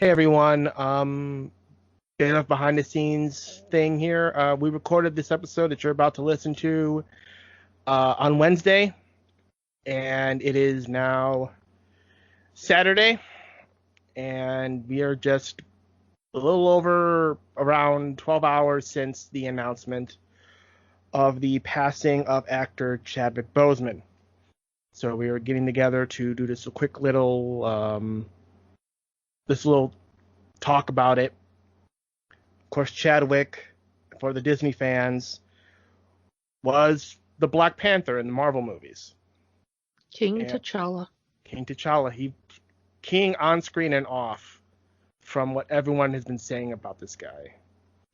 Hey everyone, bit of behind the scenes thing here. We recorded this episode that you're about to listen to on Wednesday, and it is now Saturday, and we are just a little over around 12 hours since the announcement of the passing of actor Chadwick Boseman. So we were getting together to do this quick little talk about it. Of course, Chadwick, for the Disney fans, was the Black Panther in the Marvel movies. King T'Challa. King T'Challa. He king on screen and off, from what everyone has been saying about this guy.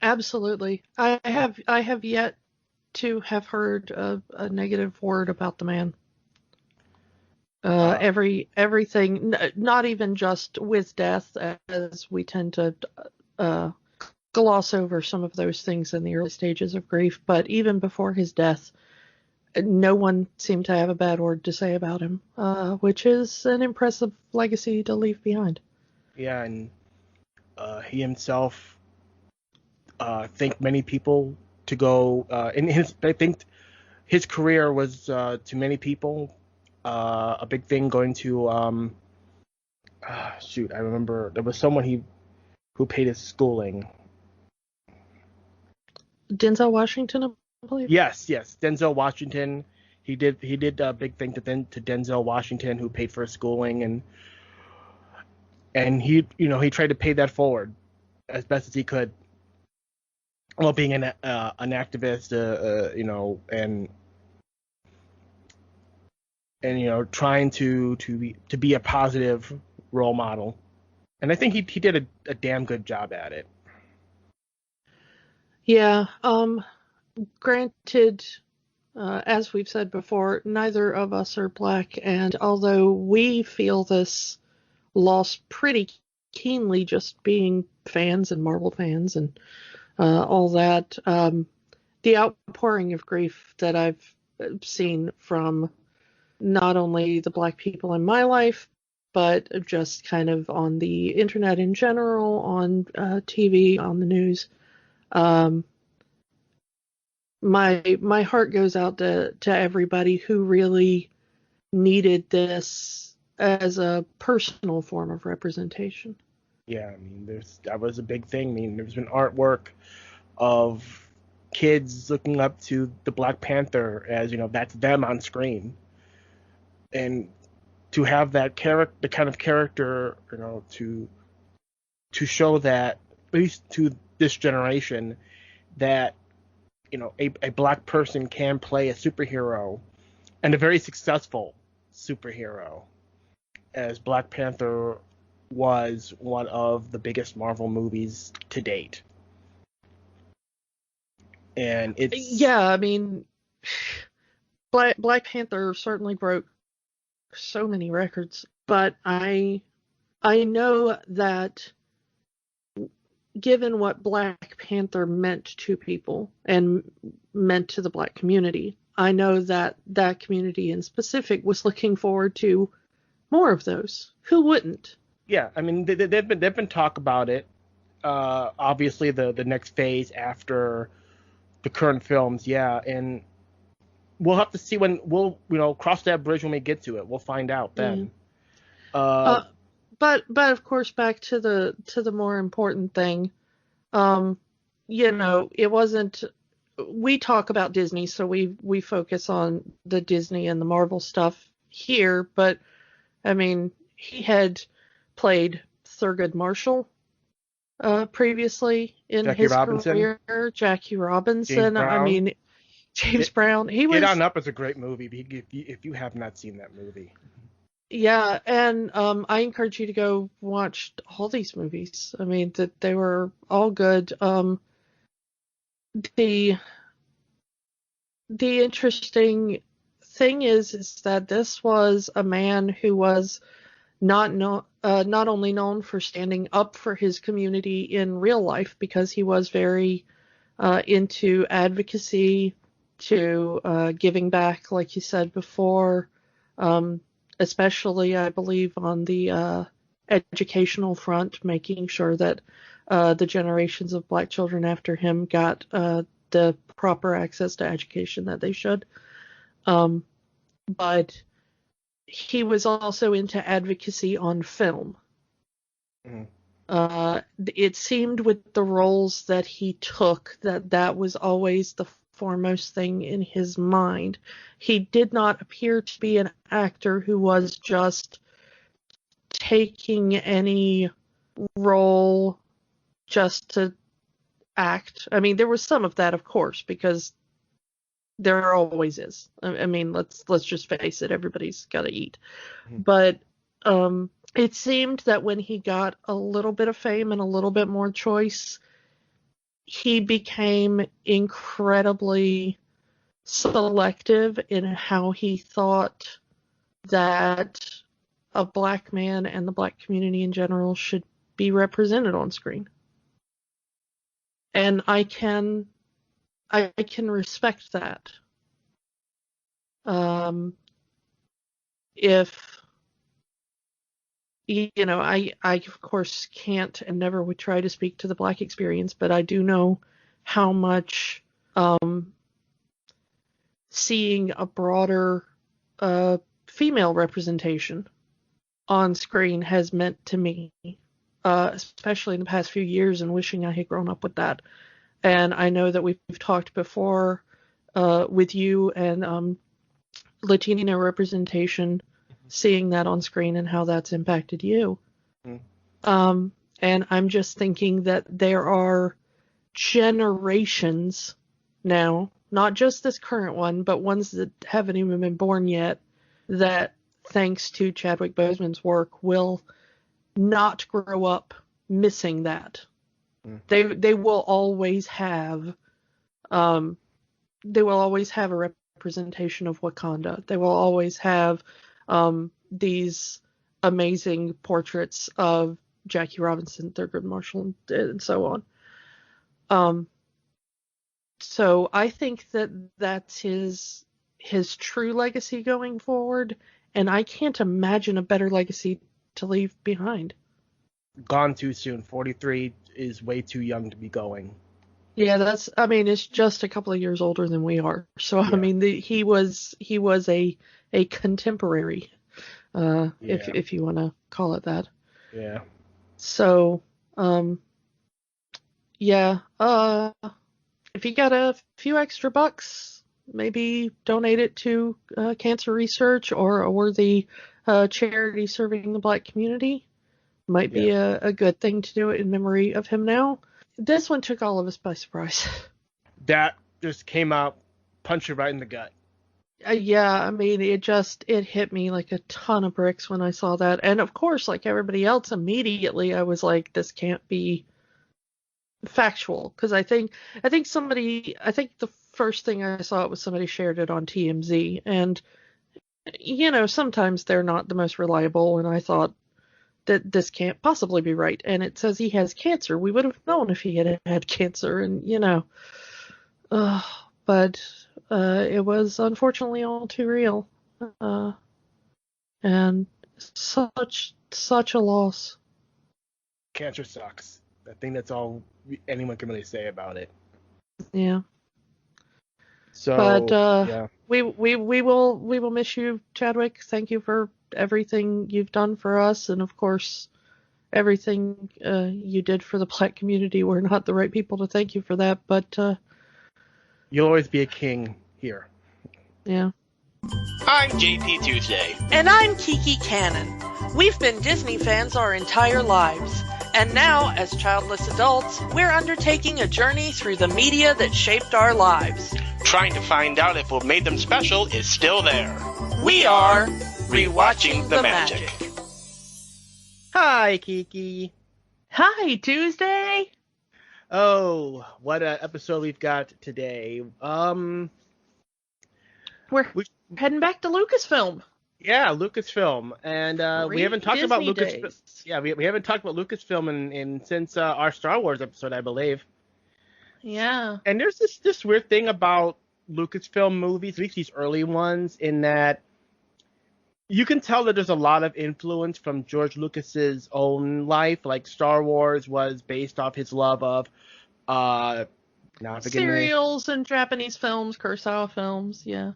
Absolutely. I have yet to have heard a negative word about the man. Everything, not even just with death, as we tend to gloss over some of those things in the early stages of grief, but even before his death, no one seemed to have a bad word to say about him, which is an impressive legacy to leave behind. Yeah, and he himself thanked many people to go. I think his career was to many people a big thing going to. I remember there was someone who paid his schooling. Denzel Washington, I believe. Yes, Denzel Washington. He did a big thing to Denzel Washington, who paid for his schooling, and he tried to pay that forward as best as he could, while being an activist, and trying to be a positive role model, and I think he did a damn good job at it. Yeah. Granted, as we've said before, neither of us are black, and although we feel this loss pretty keenly, just being fans and Marvel fans and all that, the outpouring of grief that I've seen from not only the black people in my life, but just kind of on the internet in general, on TV, on the news, my heart goes out to everybody who really needed this as a personal form of representation. Yeah, I mean, that was a big thing. I mean, there's been artwork of kids looking up to the Black Panther as, that's them on screen. And to have that the kind of character, to show that, at least to this generation, that, a black person can play a superhero, and a very successful superhero, as Black Panther was one of the biggest Marvel movies to date. And I mean, Black Panther certainly broke so many records, but I know that given what Black Panther meant to people and meant to the black community, I know that that community in specific was looking forward to more of those. Who wouldn't? Yeah, I mean, they've been talk about it. Obviously, the next phase after the current films, yeah, and we'll have to see when we'll cross that bridge when we get to it. We'll find out then. But of course, back to the more important thing, it wasn't. We talk about Disney, so we focus on the Disney and the Marvel stuff here. But I mean, he had played Thurgood Marshall previously in his career. Jackie Robinson. I mean, James Brown. Get On Up is a great movie. If you have not seen that movie. Yeah, and I encourage you to go watch all these movies. I mean, that they were all good. The interesting thing is that this was a man who was not only known for standing up for his community in real life, because he was very into advocacy, to giving back, like you said before. Especially, I believe, on the educational front, making sure that the generations of black children after him got the proper access to education that they should. But he was also into advocacy on film. Mm-hmm. It seemed with the roles that he took that was always the foremost thing in his mind. He did not appear to be an actor who was just taking any role just to act. I mean, there was some of that, of course, because there always is. I mean, let's just face it, everybody's got to eat. Mm-hmm. But it seemed that when he got a little bit of fame and a little bit more choice, he became incredibly selective in how he thought that a black man and the black community in general should be represented on screen. And I can respect that. If I of course can't and never would try to speak to the black experience, but I do know how much seeing a broader female representation on screen has meant to me, especially in the past few years, and wishing I had grown up with that. And I know that we've talked before with you and Latino representation, seeing that on screen and how that's impacted you. Mm. And I'm just thinking that there are generations now, not just this current one, but ones that haven't even been born yet, that thanks to Chadwick Boseman's work will not grow up missing that. Mm. They will always have a representation of Wakanda. They will always have these amazing portraits of Jackie Robinson, Thurgood Marshall, and so on. So I think that that's his true legacy going forward, and I can't imagine a better legacy to leave behind. Gone too soon. 43 is way too young to be going. Yeah, it's just a couple of years older than we are. So, yeah. I mean, he was a contemporary, if you want to call it that. Yeah. So, if you got a few extra bucks, maybe donate it to cancer research or a worthy charity serving the black community. Might be a good thing to do it in memory of him now. This one took all of us by surprise. That just came out, punched you right in the gut. I mean, it hit me like a ton of bricks when I saw that. And of course, like everybody else, immediately I was like, this can't be factual. Because I think the first thing I saw, it was somebody shared it on TMZ. And, sometimes they're not the most reliable. And I thought, that this can't possibly be right. And it says he has cancer. We would have known if he had cancer, and but it was unfortunately all too real, and such a loss. Cancer sucks. I think that's all anyone can really say about it. Yeah. So, but we will miss you, Chadwick. Thank you for everything you've done for us, and of course everything you did for the black community. We're not the right people to thank you for that, but you'll always be a king here. Yeah. I'm JP Tuesday. And I'm Kiki Canon. We've been Disney fans our entire lives, and now, as childless adults, we're undertaking a journey through the media that shaped our lives. Trying to find out if what made them special is still there. We are Rewatching the Magic. Hi, Kiki. Hi, Tuesday. Oh, what an episode we've got today. We're heading back to Lucasfilm. Yeah, Lucasfilm, and we haven't talked about Lucasfilm. Yeah, we haven't talked about Lucasfilm in since our Star Wars episode, I believe. Yeah. And there's this weird thing about Lucasfilm movies, at least these early ones, in that you can tell that there's a lot of influence from George Lucas's own life. Like Star Wars was based off his love of now Serials and Japanese films, Kurosawa films, yeah.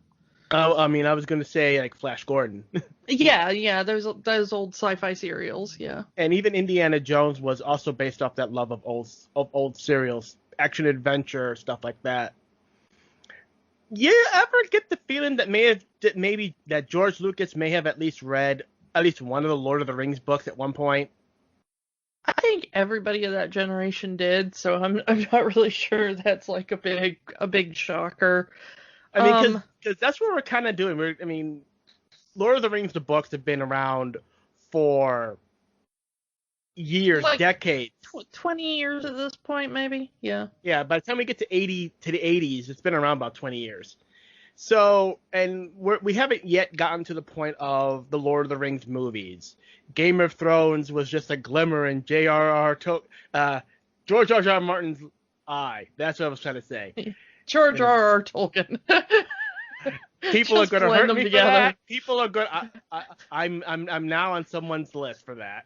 Oh, I mean, I was going to say like Flash Gordon. Yeah, those old sci-fi serials, yeah. And even Indiana Jones was also based off that love of old serials, action adventure, stuff like that. You ever get the feeling that maybe that George Lucas may have at least read at least one of the Lord of the Rings books at one point? I think everybody of that generation did, so I'm not really sure that's like a big shocker. I mean, because that's what we're kind of doing. Lord of the Rings, the books have been around for years, like decades. 20 years at this point, maybe? Yeah. Yeah, by the time we get to the 80s, it's been around about 20 years. So, and we haven't yet gotten to the point of the Lord of the Rings movies. Game of Thrones was just a glimmer in George R.R. Martin's eye. That's what I was trying to say. George R.R. Tolkien. People are going to hurt me together. For that. People are going. I'm now on someone's list for that.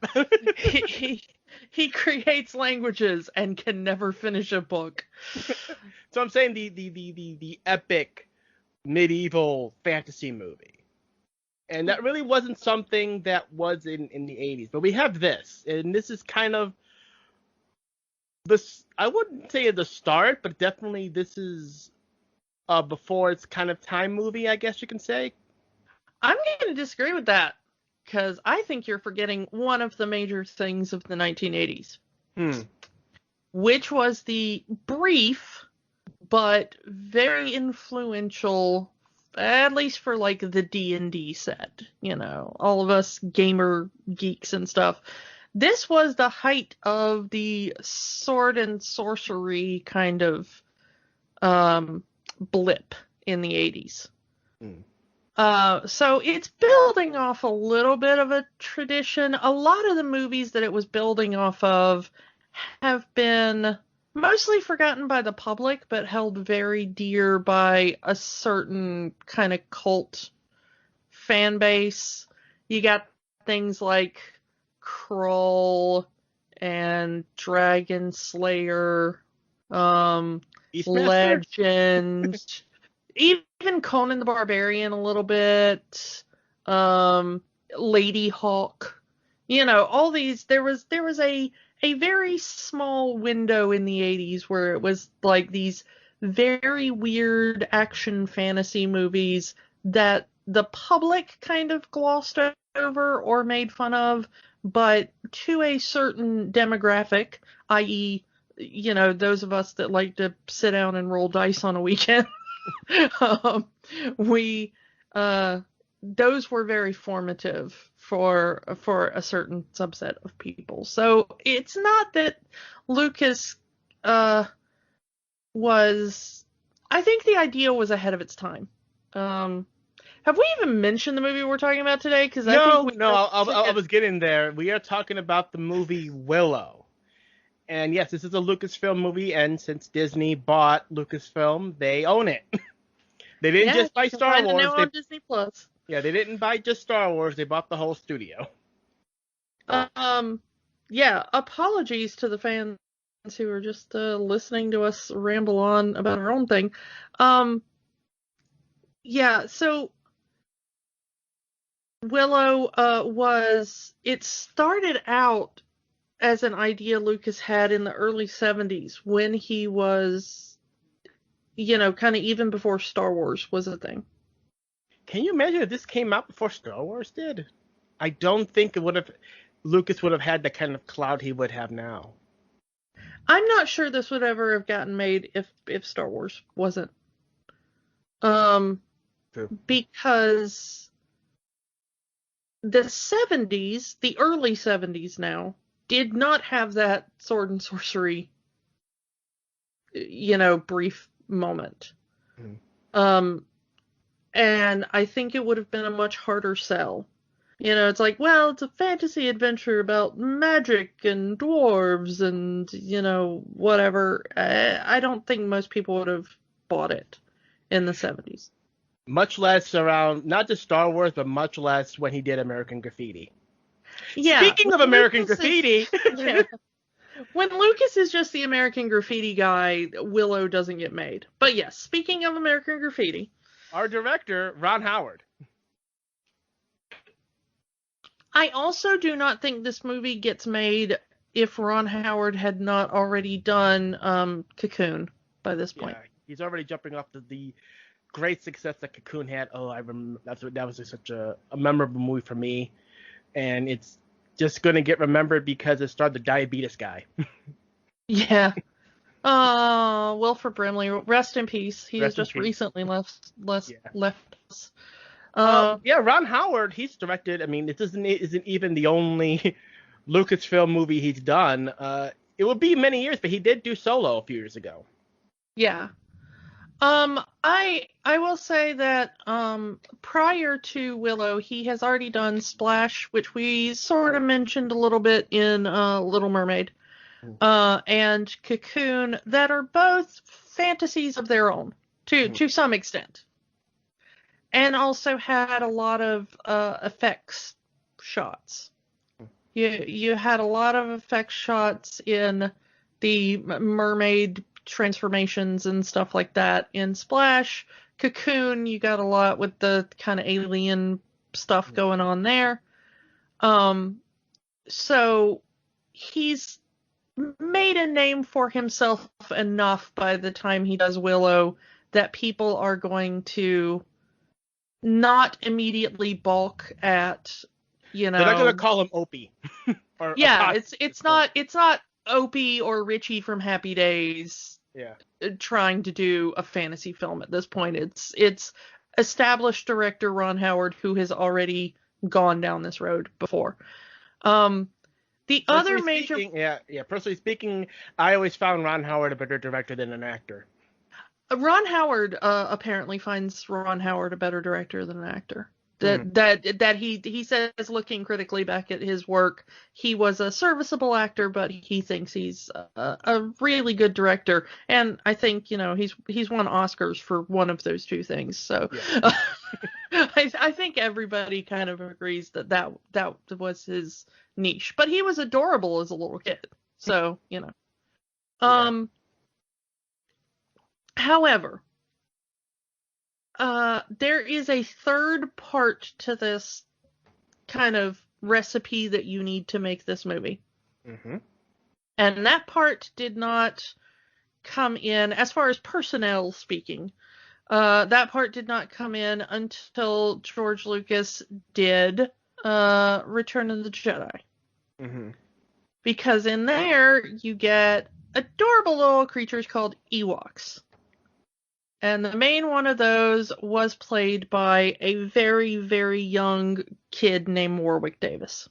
He creates languages and can never finish a book. So I'm saying the epic medieval fantasy movie. And that really wasn't something that was in the 80s. But we have this. And this is kind of this, I wouldn't say the start, but definitely this is before its kind of time movie, I guess you can say. I'm going to disagree with that. Because I think you're forgetting one of the major things of the 1980s. Which was the brief but very influential, at least for like the D&D set, all of us gamer geeks and stuff. This was the height of the sword and sorcery kind of blip in the 80s. So it's building off a little bit of a tradition. A lot of the movies that it was building off of have been mostly forgotten by the public, but held very dear by a certain kind of cult fan base. You got things like Krull and Dragon Slayer, Legend, even Conan the Barbarian a little bit, Lady Hawk, all these. There was a very small window in the 80s where it was like these very weird action fantasy movies that the public kind of glossed over or made fun of, but to a certain demographic, i.e., those of us that like to sit down and roll dice on a weekend, those were very formative for a certain subset of people. So it's not that Lucas was. I think the idea was ahead of its time. Have we even mentioned the movie we're talking about today? Because I was getting there. We are talking about the movie Willow. And yes, this is a Lucasfilm movie, and since Disney bought Lucasfilm, they own it. They didn't just buy Star Wars. On Disney Plus. Yeah, they didn't buy just Star Wars. They bought the whole studio. Yeah, apologies to the fans who are just listening to us ramble on about our own thing. Yeah, so Willow it started out as an idea Lucas had in the early 70s when he was, kind of even before Star Wars was a thing. Can you imagine if this came out before Star Wars did? I don't think Lucas would have had the kind of clout he would have now. I'm not sure this would ever have gotten made if Star Wars wasn't. True. Because the 70s, the early 70s now, did not have that sword and sorcery, brief moment. And I think it would have been a much harder sell. It's like, well, it's a fantasy adventure about magic and dwarves and, whatever. I don't think most people would have bought it in the 70s. Much less around, not just Star Wars, but much less when he did American Graffiti. Yeah. Speaking of American Graffiti. Yeah. When Lucas is just the American Graffiti guy, Willow doesn't get made. But yes, speaking of American Graffiti. Our director, Ron Howard. I also do not think this movie gets made if Ron Howard had not already done Cocoon by this point. Yeah, he's already jumping off the great success that Cocoon had. Oh, I remember that was such a memorable movie for me, and it's just going to get remembered because it starred the diabetes guy. Yeah. Wilford Brimley, rest in peace. He has just recently left us. Yeah, Ron Howard, he's directed. I mean, this isn't even the only Lucasfilm movie he's done. It would be many years, but he did do Solo a few years ago. Yeah. I will say that prior to Willow, he has already done Splash, which we sort of mentioned a little bit in Little Mermaid, and Cocoon, that are both fantasies of their own to some extent, and also had a lot of effects shots. You had a lot of effects shots in the mermaid transformations and stuff like that in Splash. Cocoon, you got a lot with the kind of alien stuff going on there. So he's made a name for himself enough by the time he does Willow that people are going to not immediately balk at, you know. They're not going to call him Opie. It's not Opie or Richie from Happy Days trying to do a fantasy film at this point. It's established director Ron Howard, who has already gone down this road before. Personally speaking, I always found Ron Howard a better director than an actor. Ron Howard apparently finds Ron Howard a better director than an actor. That he says, looking critically back at his work, he was a serviceable actor, but he thinks he's a really good director. And I think, you know, he's won Oscars for one of those two things. So I think everybody kind of agrees that was his niche. But he was adorable as a little kid. So, you know. However, there is a third part to this kind of recipe that you need to make this movie. Mm-hmm. And that part did not come in, as far as personnel speaking, that part did not come in until George Lucas did Return of the Jedi. Mm-hmm. Because in there, you get adorable little creatures called Ewoks. And the main one of those was played by a very, very young kid named Warwick Davis.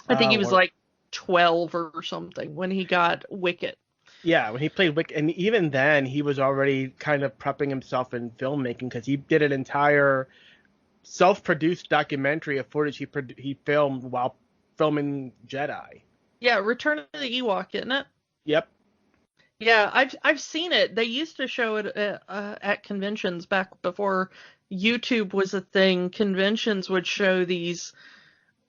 I think he was like 12 or something when he got Wicket. Yeah, when he played Wicket. And even then, he was already kind of prepping himself in filmmaking because he did an entire self-produced documentary of footage he filmed while filming Jedi. Yeah, Return of the Ewok, isn't it? Yep. Yeah, I've seen it. They used to show it at conventions back before YouTube was a thing. Conventions would show these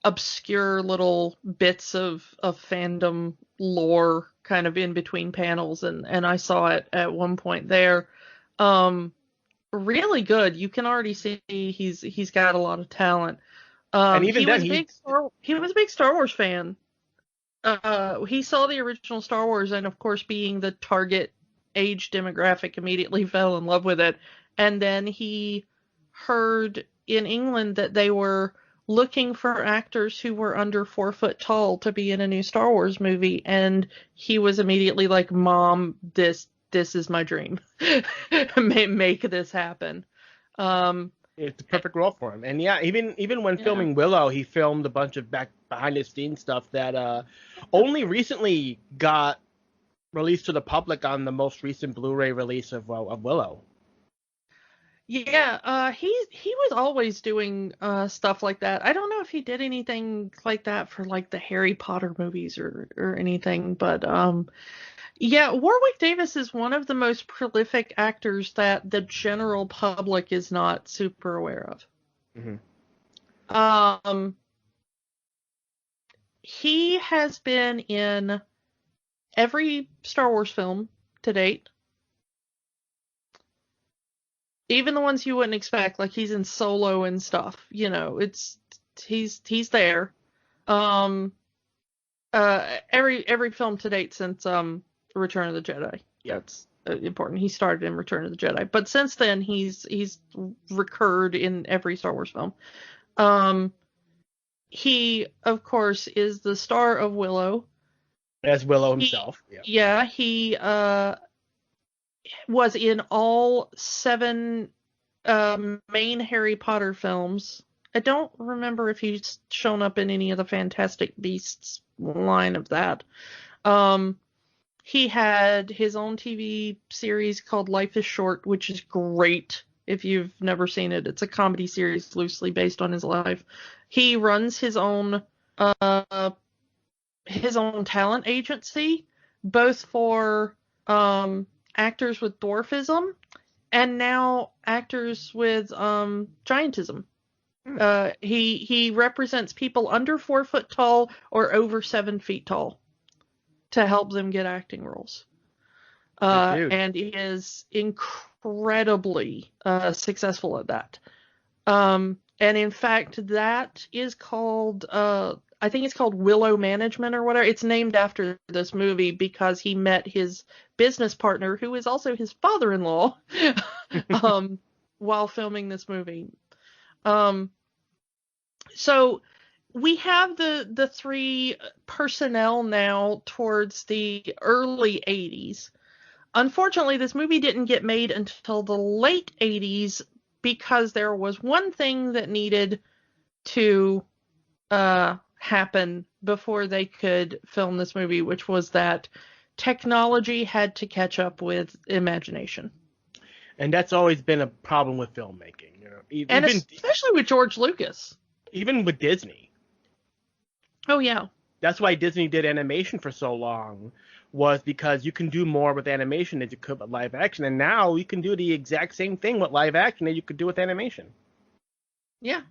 obscure little bits of fandom lore kind of in between panels, and I saw it at one point there. Really good. You can already see he's got a lot of talent. And even he was a big Star Wars fan. He saw the original Star Wars, and of course, being the target age demographic, immediately fell in love with it. And then he heard in England that they were looking for actors who were under 4 foot tall to be in a new Star Wars movie, and he was immediately like, "Mom, this is my dream. Make this happen." It's the perfect role for him. And yeah, even when filming Willow, he filmed a bunch of behind the scenes stuff that only recently got released to the public on the most recent Blu-ray release of Willow. Yeah, he was always doing stuff like that. I don't know if he did anything like that for like the Harry Potter movies or anything, but yeah, Warwick Davis is one of the most prolific actors that the general public is not super aware of. Mm-hmm. He has been in every Star Wars film to date. Even the ones you wouldn't expect, like he's in Solo and stuff. You know, he's there. Every film to date since Return of the Jedi. That's important. He started in Return of the Jedi, but since then he's recurred in every Star Wars film. He of course is the star of Willow. As Willow himself. He was in all 7 main Harry Potter films. I don't remember if he's shown up in any of the Fantastic Beasts line of that. He had his own TV series called Life is Short, which is great if you've never seen it. It's a comedy series loosely based on his life. He runs his own talent agency, both for actors with dwarfism and now actors with giantism. He represents people under 4 foot tall or over 7 feet tall to help them get acting roles. And is incredibly successful at that. And in fact, that is called, I think it's called Willow Management or whatever. It's named after this movie because he met his business partner, who is also his father-in-law, while filming this movie. So we have the 3 personnel now towards the early 80s. Unfortunately, this movie didn't get made until the late 80s because there was one thing that needed to happen before they could film this movie, which was that technology had to catch up with imagination. And that's always been a problem with filmmaking, you know. And especially with George Lucas. Even with Disney. Oh, yeah. That's why Disney did animation for so long, was because you can do more with animation than you could with live action. And now you can do the exact same thing with live action that you could do with animation. Yeah.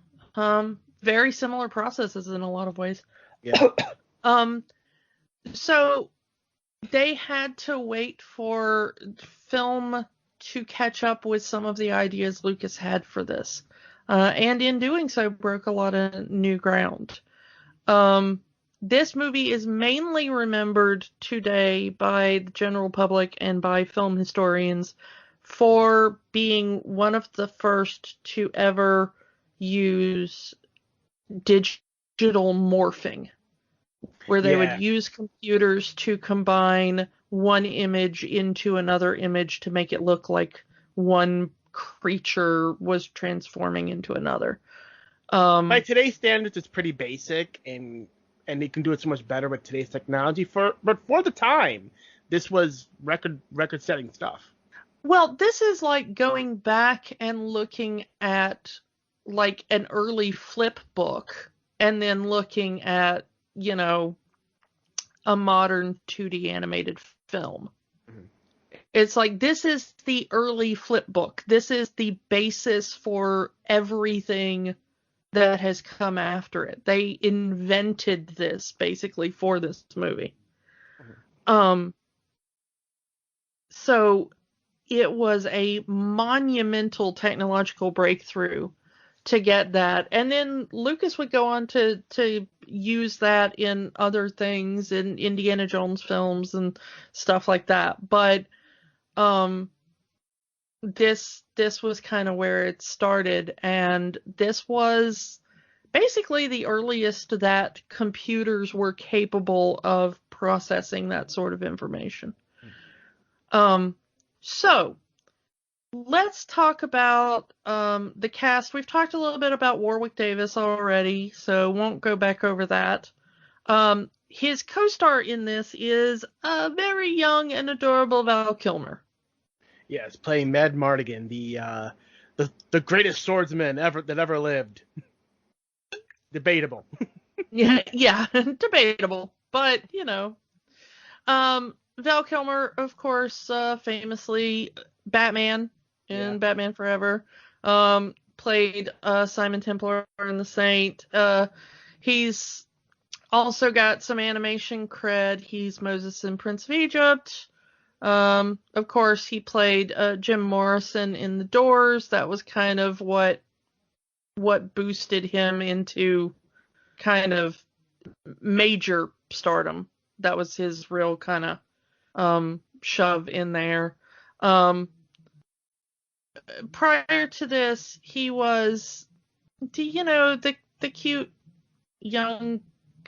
Very similar processes in a lot of ways. Yeah. So they had to wait for film to catch up with some of the ideas Lucas had for this. And in doing so, broke a lot of new ground. This movie is mainly remembered today by the general public and by film historians for being one of the first to ever use digital morphing, where they would use computers to combine one image into another image to make it look like one creature was transforming into another. By today's standards, it's pretty basic, and they can do it so much better with today's technology. But for the time, this was record-setting stuff. Well, this is like going back and looking at like an early flip book and then looking at, you know, a modern 2D animated film. Mm-hmm. It's like, this is the early flip book. This is the basis for everything that has come after it. They invented this basically for this movie. Mm-hmm. So it was a monumental technological breakthrough to get that. And then Lucas would go on to use that in other things, in Indiana Jones films and stuff like that. But this was kind of where it started, and this was basically the earliest that computers were capable of processing that sort of information. So let's talk about the cast. We've talked a little bit about Warwick Davis already, so won't go back over that. His co-star in this is a very young and adorable Val Kilmer. Yes, playing Mad Mardigan, the the greatest swordsman that ever lived. Debatable. Yeah, debatable, but Val Kilmer, of course, famously Batman in Batman Forever, played Simon Templar in The Saint. He's also got some animation cred. He's Moses in Prince of Egypt. Of course, he played Jim Morrison in The Doors. That was kind of what boosted him into kind of major stardom. That was his real kind of shove in there. Prior to this, he was, the cute young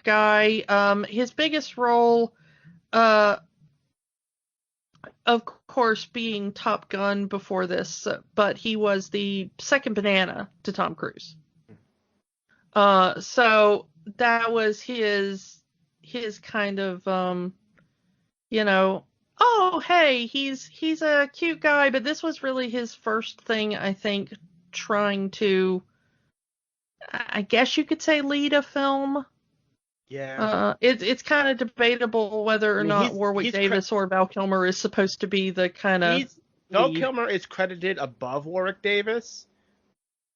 guy. His biggest role, of course, being Top Gun before this, but he was the second banana to Tom Cruise. So that was his kind of, oh, hey, he's a cute guy, but this was really his first thing, I think, trying to, I guess you could say, lead a film. Yeah. It's kind of debatable whether or not Warwick Davis or Val Kilmer is supposed to be the kind of. Val Kilmer is credited above Warwick Davis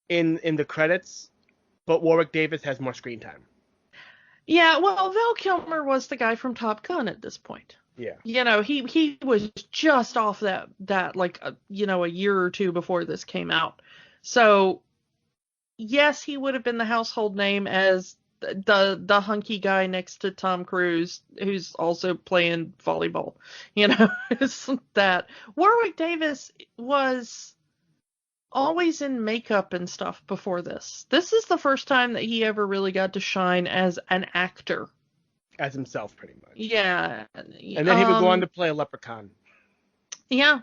in the credits, but Warwick Davis has more screen time. Yeah, well, Val Kilmer was the guy from Top Gun at this point. Yeah. He was just off that like a year or two before this came out. So yes, he would have been the household name as the hunky guy next to Tom Cruise, who's also playing volleyball. It's that. Warwick Davis was always in makeup and stuff before this. This is the first time that he ever really got to shine as an actor. As himself, pretty much. Yeah. And then he would go on to play a leprechaun. Yeah.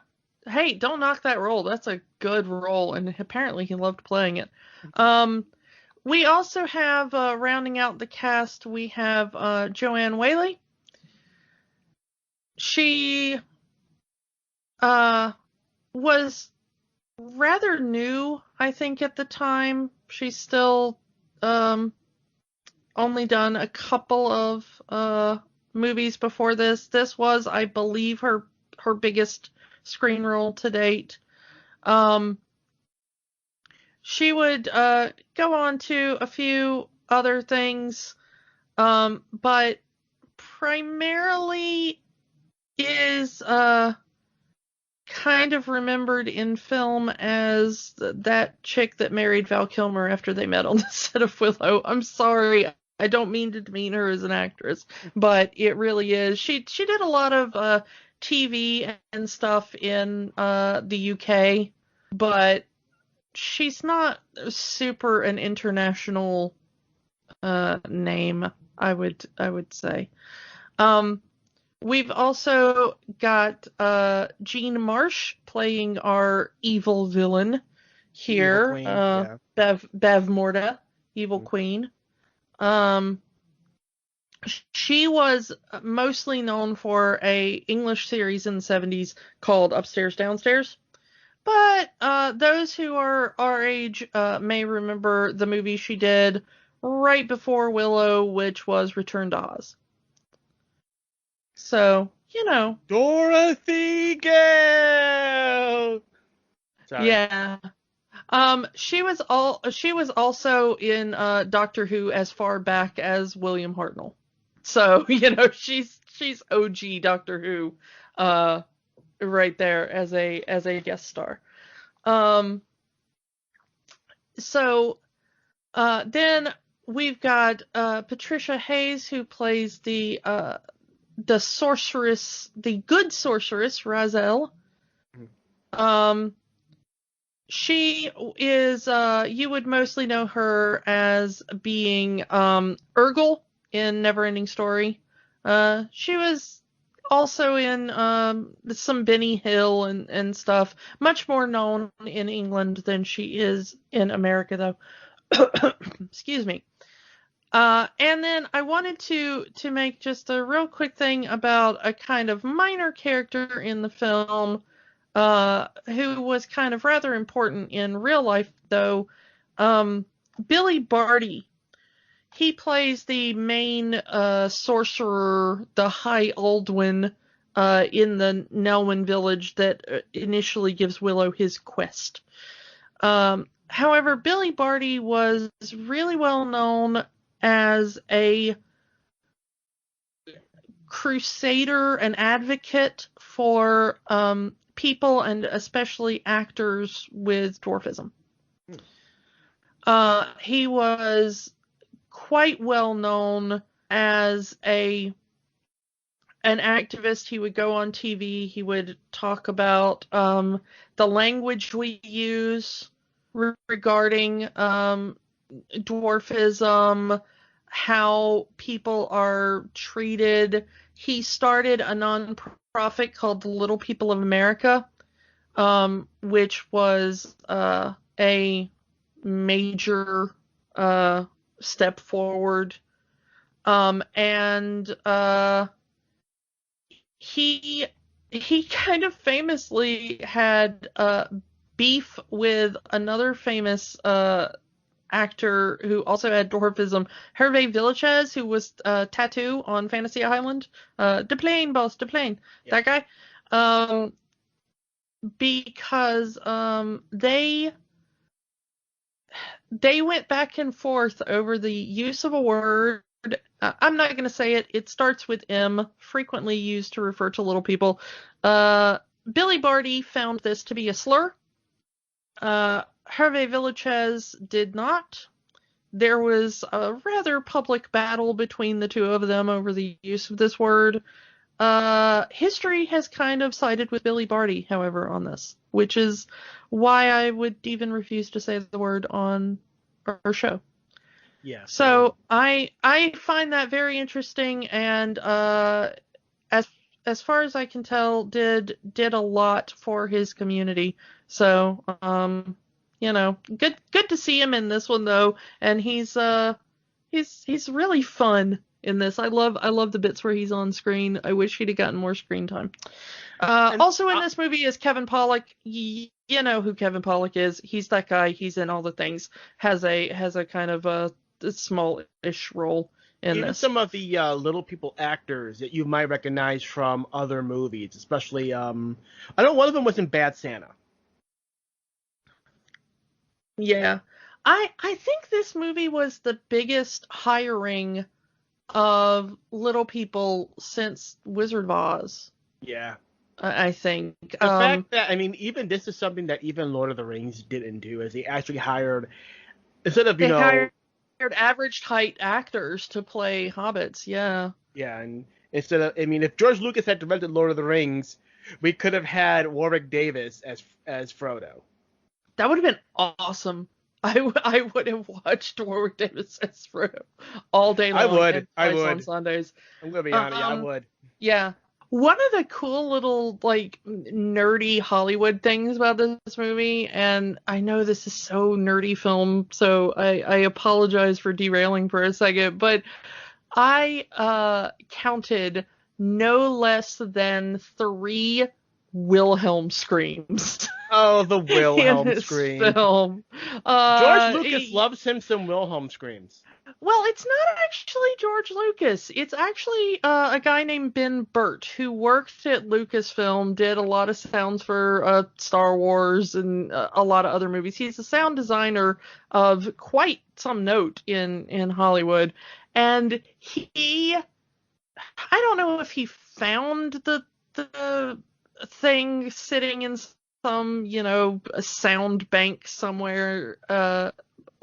Hey, don't knock that role. That's a good role, and apparently he loved playing it. We also have, rounding out the cast, we have Joanne Whaley. She was rather new, I think, at the time. She's still only done a couple of movies before this. This was, I believe, her biggest screen role to date. She would go on to a few other things, but primarily is kind of remembered in film as that chick that married Val Kilmer after they met on the set of Willow. I'm sorry, I don't mean to demean her as an actress, but it really is. She did a lot of TV and stuff in the UK, but she's not super an international name, I would say. We've also got Jean Marsh playing our evil villain here, Evil Queen, Bev Morda, Evil Queen. She was mostly known for a English series in the 70s called Upstairs, Downstairs. But those who are our age may remember the movie she did right before Willow, which was Return to Oz. So, Dorothy Gale! Sorry. Yeah. She was also in Doctor Who as far back as William Hartnell. So, she's OG Doctor Who right there as a guest star. So then we've got Patricia Hayes, who plays the sorceress, the good sorceress, Razel. She is, you would mostly know her as being Urgel in Neverending Story. She was also in some Benny Hill and stuff. Much more known in England than she is in America, though. Excuse me. And then I wanted to make just a real quick thing about a kind of minor character in the film. who was kind of rather important in real life, though. Billy Barty. He plays the main sorcerer, the High Aldwin, in the Nelwyn village that initially gives Willow his quest. However, Billy Barty was really well known as a crusader, an advocate for people and especially actors with dwarfism. He was quite well known as an activist. He would go on TV. He would talk about the language we use regarding dwarfism, how people are treated. He started a non-profit called the Little People of America, which was a major step forward. And he kind of famously had beef with another famous actor who also had dwarfism, Hervé Villechaize, who was Tattoo on Fantasy Island. De plane, boss, de plane. Yeah. That guy. Because they went back and forth over the use of a word. I'm not going to say it. It starts with M, frequently used to refer to little people. Billy Barty found this to be a slur. Hervé Villechaize did not. There was a rather public battle between the two of them over the use of this word. History has kind of sided with Billy Barty, however, on this, which is why I would even refuse to say the word on our show. Yeah. So I find that very interesting, and as far as I can tell, did a lot for his community. So good to see him in this one though, and he's really fun in this. I love the bits where he's on screen. I wish he'd have gotten more screen time. Also in this movie is Kevin Pollak. You know who Kevin Pollak is. He's that guy. He's in all the things. Has a kind of a small-ish role in Even this. Some of the little people actors that you might recognize from other movies, especially I know one of them was in Bad Santa. Yeah. I think this movie was the biggest hiring of little people since Wizard of Oz. Yeah. I think. The fact that, even this is something that even Lord of the Rings didn't do, is they actually hired, instead of, hired average height actors to play hobbits, yeah. Yeah, and instead of, if George Lucas had directed Lord of the Rings, we could have had Warwick Davis as Frodo. That would have been awesome. I would have watched Warwick Davis as Frodo all day long. I would. On Sundays. I'm gonna be honest, I would. Yeah. One of the cool little, nerdy Hollywood things about this movie, and I know this is so nerdy film, so I apologize for derailing for a second, but I counted no less than 3 Wilhelm screams. Oh, the Wilhelm scream. Film. George Lucas loves him some Wilhelm screams. Well, it's not actually George Lucas. It's actually a guy named Ben Burt who worked at Lucasfilm, did a lot of sounds for Star Wars and a lot of other movies. He's a sound designer of quite some note in Hollywood. And I don't know if he found the thing sitting in some, a sound bank somewhere,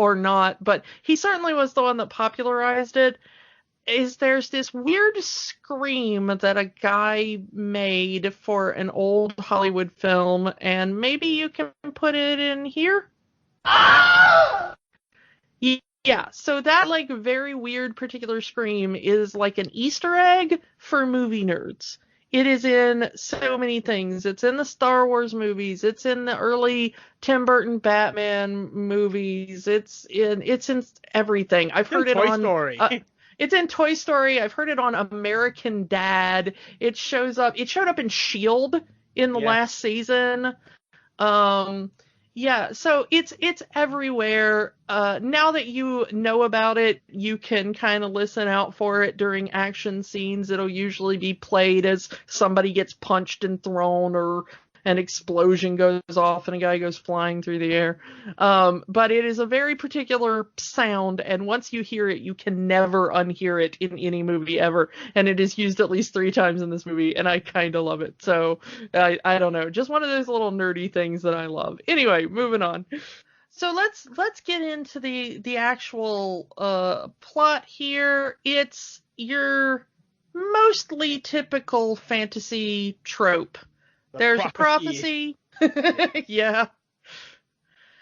or not, but he certainly was the one that popularized it. There's this weird scream that a guy made for an old Hollywood film, and maybe you can put it in here? Yeah, so that very weird particular scream is like an Easter egg for movie nerds. It is in so many things. It's in the Star Wars movies. It's in the early Tim Burton Batman movies. It's in everything. I've heard it on Toy Story. It's in Toy Story. I've heard it on American Dad. It showed up in S.H.I.E.L.D. in the last season. Yeah, so it's everywhere. Now that you know about it, you can kind of listen out for it during action scenes. It'll usually be played as somebody gets punched and thrown, or an explosion goes off and a guy goes flying through the air. But it is a very particular sound, and once you hear it, you can never unhear it in any movie ever. And it is used at least 3 times in this movie, and I kind of love it. So I don't know, just one of those little nerdy things that I love. Anyway, moving on. So let's get into the actual plot here. It's your mostly typical fantasy trope. There's a prophecy. Yeah.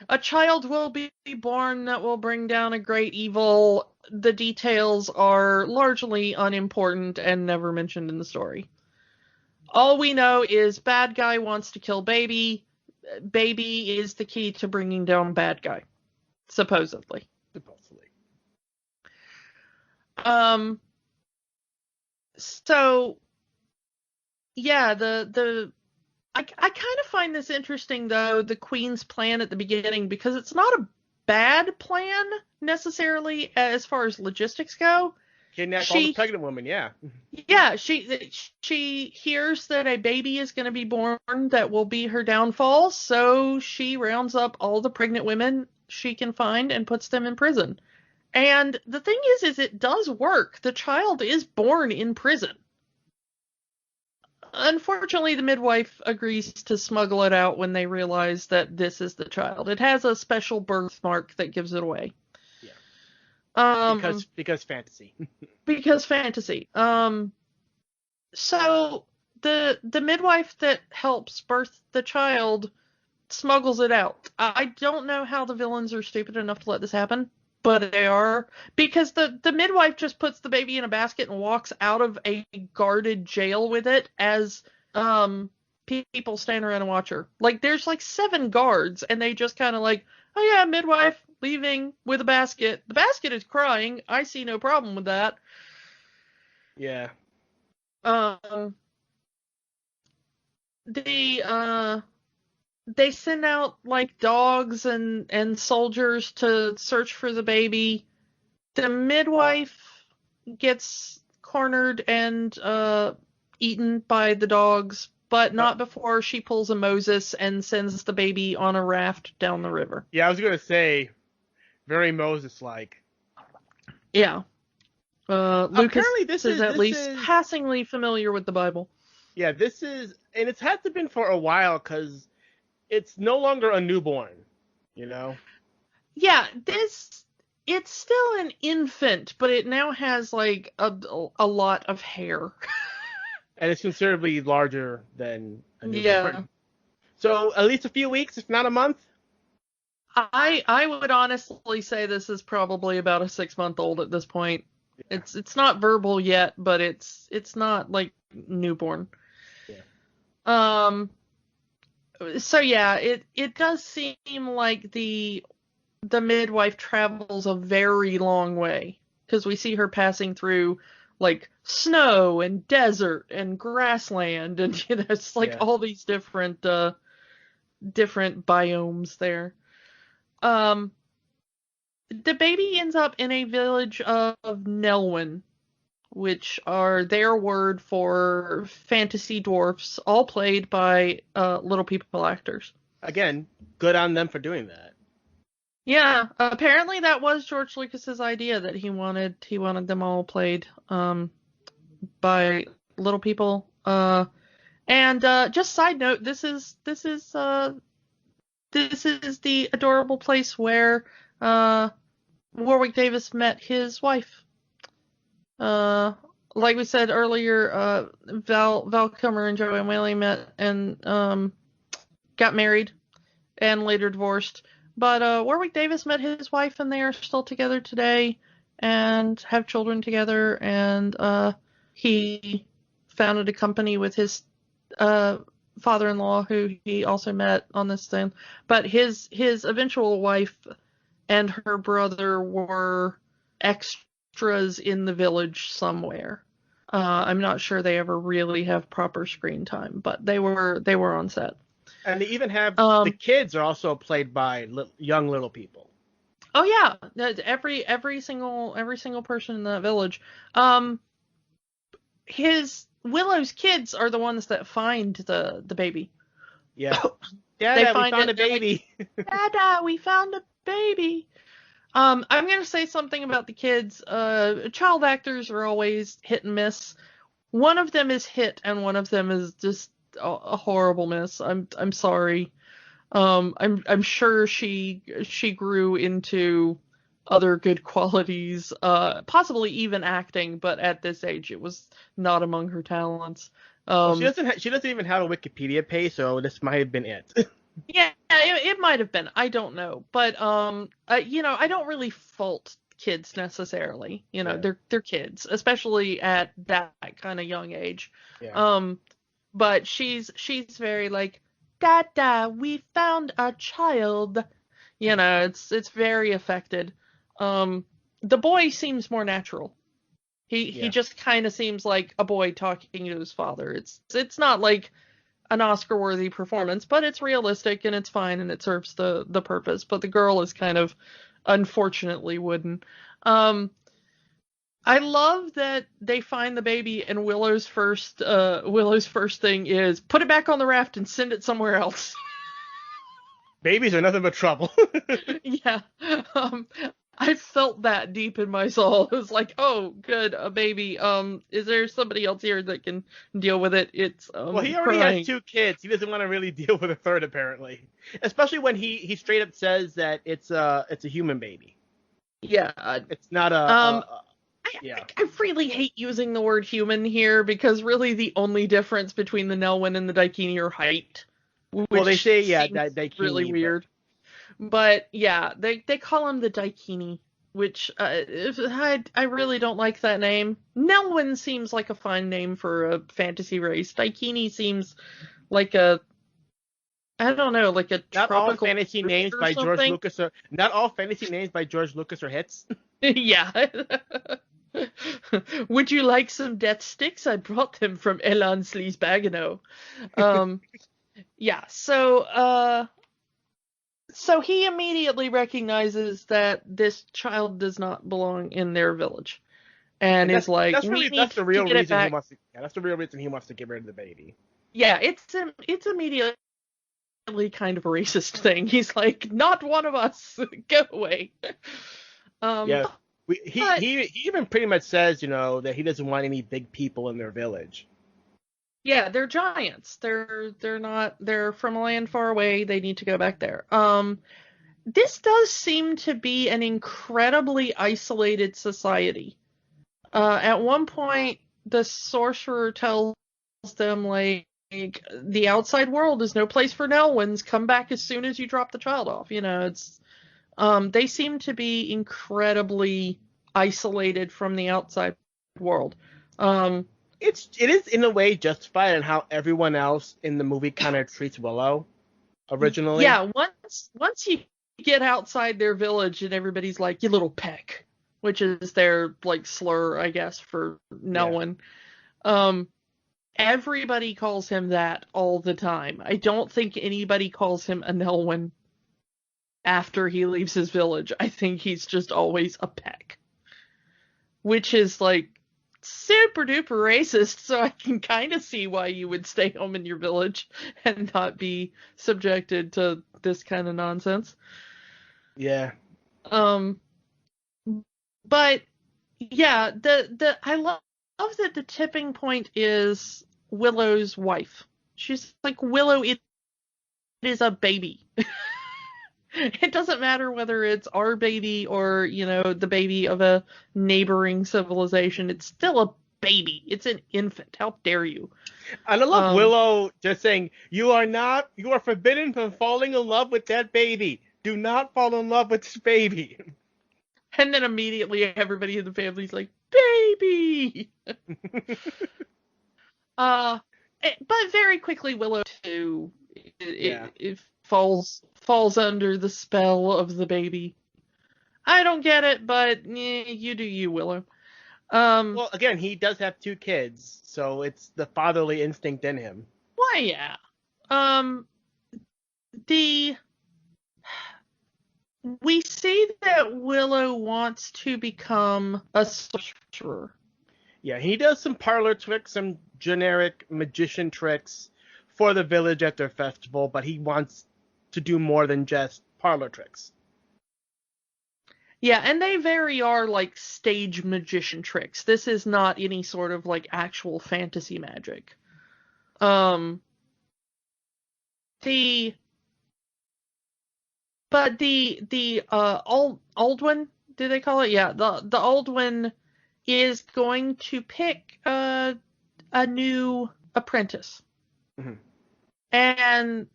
A child will be born that will bring down a great evil. The details are largely unimportant and never mentioned in the story. All we know is bad guy wants to kill baby. Baby is the key to bringing down bad guy. Supposedly. So, yeah, I kind of find this interesting, though, the Queen's plan at the beginning, because it's not a bad plan, necessarily, as far as logistics go. Kidnap all the pregnant women, yeah. Yeah, she hears that a baby is going to be born that will be her downfall, so she rounds up all the pregnant women she can find and puts them in prison. And the thing is it does work. The child is born in prison. Unfortunately, the midwife agrees to smuggle it out when they realize that this is the child. It has a special birthmark that gives it away. Yeah. Because fantasy. Because fantasy. So the midwife that helps birth the child smuggles it out. I don't know how the villains are stupid enough to let this happen, but they are, because the midwife just puts the baby in a basket and walks out of a guarded jail with it as people stand around and watch her. Like, there's like 7 guards, and they just kind of like, oh yeah, midwife leaving with a basket. The basket is crying. I see no problem with that. Yeah. They send out like dogs and soldiers to search for the baby. The midwife gets cornered and eaten by the dogs, but not before she pulls a Moses and sends the baby on a raft down the river. Yeah, I was gonna say, very Moses-like. Yeah. Lucas is at least passingly familiar with the Bible. Yeah, this is, and it has been for a while, because it's no longer a newborn, you know? Yeah, it's still an infant, but it now has, like, a lot of hair. And it's considerably larger than a newborn. Yeah. So, at least a few weeks, if not a month? I would honestly say this is probably about a 6-month-old at this point. Yeah. It's not verbal yet, but it's not, like, newborn. Yeah. So yeah, it does seem like the midwife travels a very long way, because we see her passing through like snow and desert and grassland, and it's like all these different biomes there. The baby ends up in a village of Nelwyn, which are their word for fantasy dwarfs, all played by Little People actors. Again, good on them for doing that. Yeah, apparently that was George Lucas's idea, that he wanted them all played by Little People. And just side note, this is the adorable place where Warwick Davis met his wife. Like we said earlier, Val Kilmer and Joanne Whaley met and got married and later divorced. But Warwick Davis met his wife, and they are still together today and have children together. And he founded a company with his father-in-law, who he also met on this thing. But his eventual wife and her brother were extras in the village somewhere. I'm not sure they ever really have proper screen time, but they were on set. And they even have the kids are also played by young little people. Oh yeah, every single person in that village. Willow's kids are the ones that find the baby. Yeah. Dada, we found a baby. Like, Dada, we found a baby. I'm gonna say something about the kids. Child actors are always hit and miss. One of them is hit, and one of them is just a horrible miss. I'm sorry. I'm sure she grew into other good qualities, possibly even acting, but at this age it was not among her talents. Well, she doesn't even have a Wikipedia page, so this might have been it. Yeah, it might have been. I don't know, but I don't really fault kids necessarily. They're kids, especially at that kind of young age. Yeah. But she's very like, Dada, we found a child. It's very affected. The boy seems more natural. He just kind of seems like a boy talking to his father. It's not like an Oscar-worthy performance, but it's realistic and it's fine and it serves the purpose. But the girl is kind of unfortunately wooden. I love that they find the baby and Willow's first thing is put it back on the raft and send it somewhere else. Babies are nothing but trouble. Yeah. I felt that deep in my soul. It was like, oh, good, a baby. Is there somebody else here that can deal with it? It's well, he already has 2 kids. He doesn't want to really deal with a third, apparently. Especially when he straight up says that it's a human baby. Yeah, it's not a. I really hate using the word human here because really the only difference between the Nelwyn and the Daikini are height. Well, they say Daikini, really weird. But yeah, they call him the Daikini, which I really don't like that name. Nelwyn seems like a fine name for a fantasy race. Daikini seems like a not tropical all fantasy names by George Lucas are not all fantasy names by George Lucas are hits. Yeah. Would you like some death sticks? I brought them from Elan Sleaze-Bagano. Yeah, so he immediately recognizes that this child does not belong in their village, and is like, that's the real reason he wants to. Yeah, that's the real reason he wants to get rid of the baby. Yeah, it's immediately kind of a racist thing. He's like, not one of us, go away. Yeah, he even pretty much says, that he doesn't want any big people in their village. Yeah, they're giants. They're from a land far away. They need to go back there. This does seem to be an incredibly isolated society. At one point, the sorcerer tells them, like, the outside world is no place for Nelwyns. Come back as soon as you drop the child off. They seem to be incredibly isolated from the outside world. It is in a way justified in how everyone else in the movie kind of treats Willow originally. Yeah, once you get outside their village and everybody's like, you little peck, which is their like slur, I guess, for Nelwyn. Yeah. Everybody calls him that all the time. I don't think anybody calls him a Nelwyn after he leaves his village. I think he's just always a peck, which is like super duper racist, so I can kind of see why you would stay home in your village and not be subjected to this kind of nonsense. Yeah. But yeah, I love that the tipping point is Willow's wife. She's like, Willow, it is a baby. It doesn't matter whether it's our baby or, the baby of a neighboring civilization. It's still a baby. It's an infant. How dare you? And I love Willow just saying, you are forbidden from falling in love with that baby. Do not fall in love with this baby. And then immediately everybody in the family's like, baby! But very quickly Willow too it falls under the spell of the baby. I don't get it, but you do you, Willow. Well, again, he does have 2 kids, so it's the fatherly instinct in him. Why, yeah. The We see that Willow wants to become a sorcerer. Yeah, he does some parlor tricks, some generic magician tricks for the village at their festival, but he wants to do more than just parlor tricks. Yeah, and they very are like stage magician tricks. This is not any sort of like actual fantasy magic. The But the old one, do they call it? Yeah, the old one is going to pick a new apprentice. Mm-hmm. And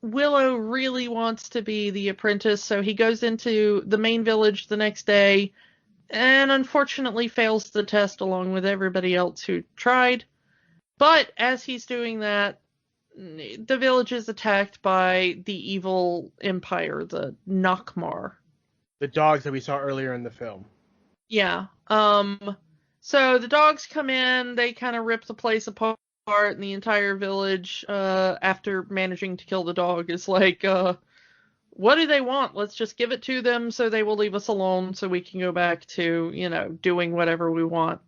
Willow really wants to be the apprentice, so he goes into the main village the next day and unfortunately fails the test along with everybody else who tried. But as he's doing that, the village is attacked by the evil empire, the Nakmar. The dogs that we saw earlier in the film. Yeah. So the dogs come in, they kind of rip the place apart, and the entire village, after managing to kill the dog, is like, what do they want? Let's just give it to them so they will leave us alone so we can go back to, doing whatever we want,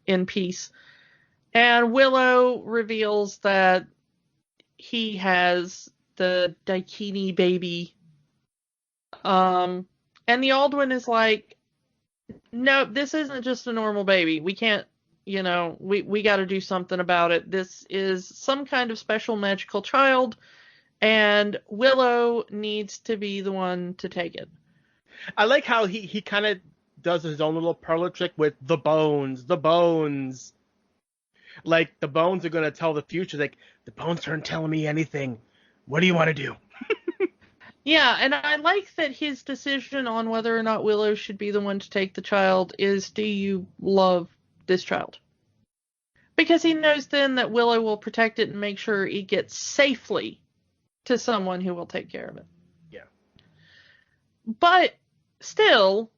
in peace. And Willow reveals that he has the Daikini baby. And the old one is like, no, this isn't just a normal baby. We can't, we got to do something about it. This is some kind of special magical child, and Willow needs to be the one to take it. I like how he kind of does his own little parlor trick with the bones. Like, the bones are going to tell the future. Like, the bones aren't telling me anything. What do you want to do? Yeah, and I like that his decision on whether or not Willow should be the one to take the child is, do you love this child? Because he knows then that Willow will protect it and make sure it gets safely to someone who will take care of it. Yeah. But still,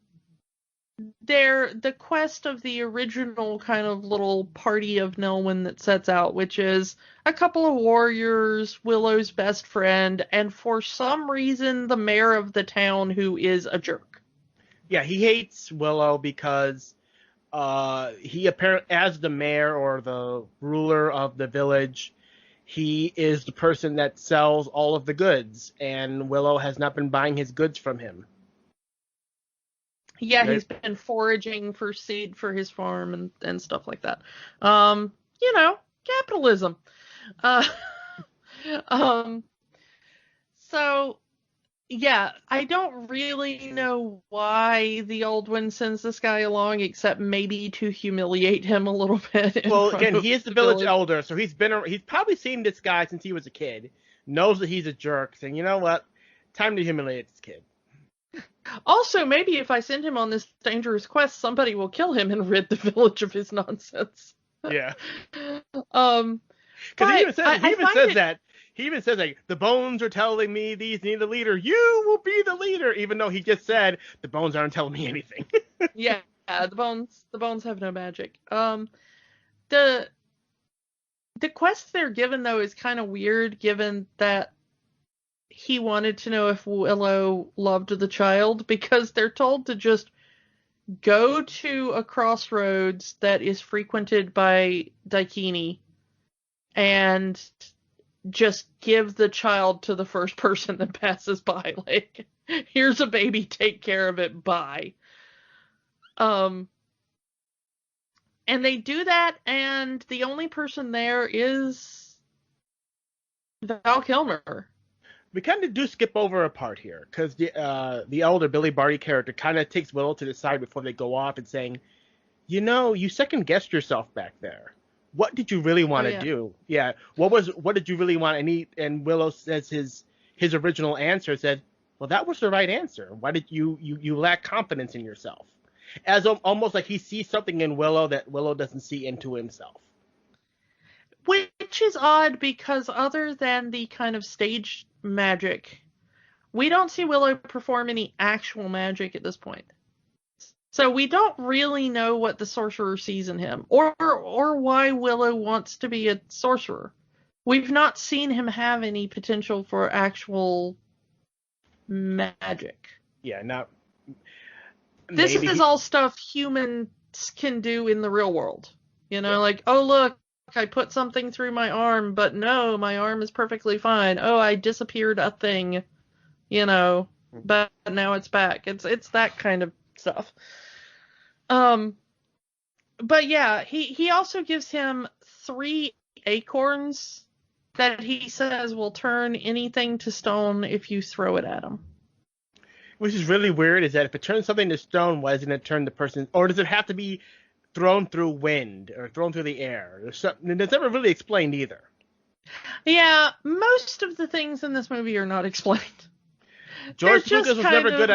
the quest of the original kind of little party of Nelwyn that sets out, which is a couple of warriors, Willow's best friend, and for some reason the mayor of the town, who is a jerk. Yeah, he hates Willow because he apparently, as the mayor or the ruler of the village, he is the person that sells all of the goods, and Willow has not been buying his goods from him. Yeah, he's been foraging for seed for his farm and stuff like that. Capitalism. So, yeah, I don't really know why the old one sends this guy along, except maybe to humiliate him a little bit. Well, again, he is the village elder, so he's probably seen this guy since he was a kid, knows that he's a jerk, saying, you know what, time to humiliate this kid. Also, maybe if I send him on this dangerous quest, somebody will kill him and rid the village of his nonsense. Yeah. Because he even says that. He even says, like, the bones are telling me these need a leader. You will be the leader, even though he just said the bones aren't telling me anything. Yeah, the bones have no magic. The quest they're given, though, is kind of weird, given that he wanted to know if Willow loved the child, because they're told to just go to a crossroads that is frequented by Daikini and just give the child to the first person that passes by. Like, here's a baby, take care of it, bye. And they do that, and the only person there is Val Kilmer. We kind of do skip over a part here, because the elder Billy Barty character kind of takes Willow to the side before they go off and saying, you second-guessed yourself back there. What did you really want to do? Yeah, what did you really want? And Willow says his original answer said, well, that was the right answer. Why did you lack confidence in yourself? As almost like he sees something in Willow that Willow doesn't see into himself. Which is odd, because other than the kind of stage magic, we don't see Willow perform any actual magic at this point. So we don't really know what the sorcerer sees in him, or why Willow wants to be a sorcerer. We've not seen him have any potential for actual magic. Yeah, not. This is all stuff humans can do in the real world. You know, like, oh, look, I put something through my arm, but no, my arm is perfectly fine. Oh, I disappeared a thing, you know, but now it's back. It's that kind of stuff. But yeah, he also gives him 3 acorns that he says will turn anything to stone if you throw it at him. Which is really weird, is that if it turns something to stone, why doesn't it turn the person, or does it have to be thrown through wind or thrown through the air? It's never really explained either. Yeah, most of the things in this movie are not explained. George Lucas was never good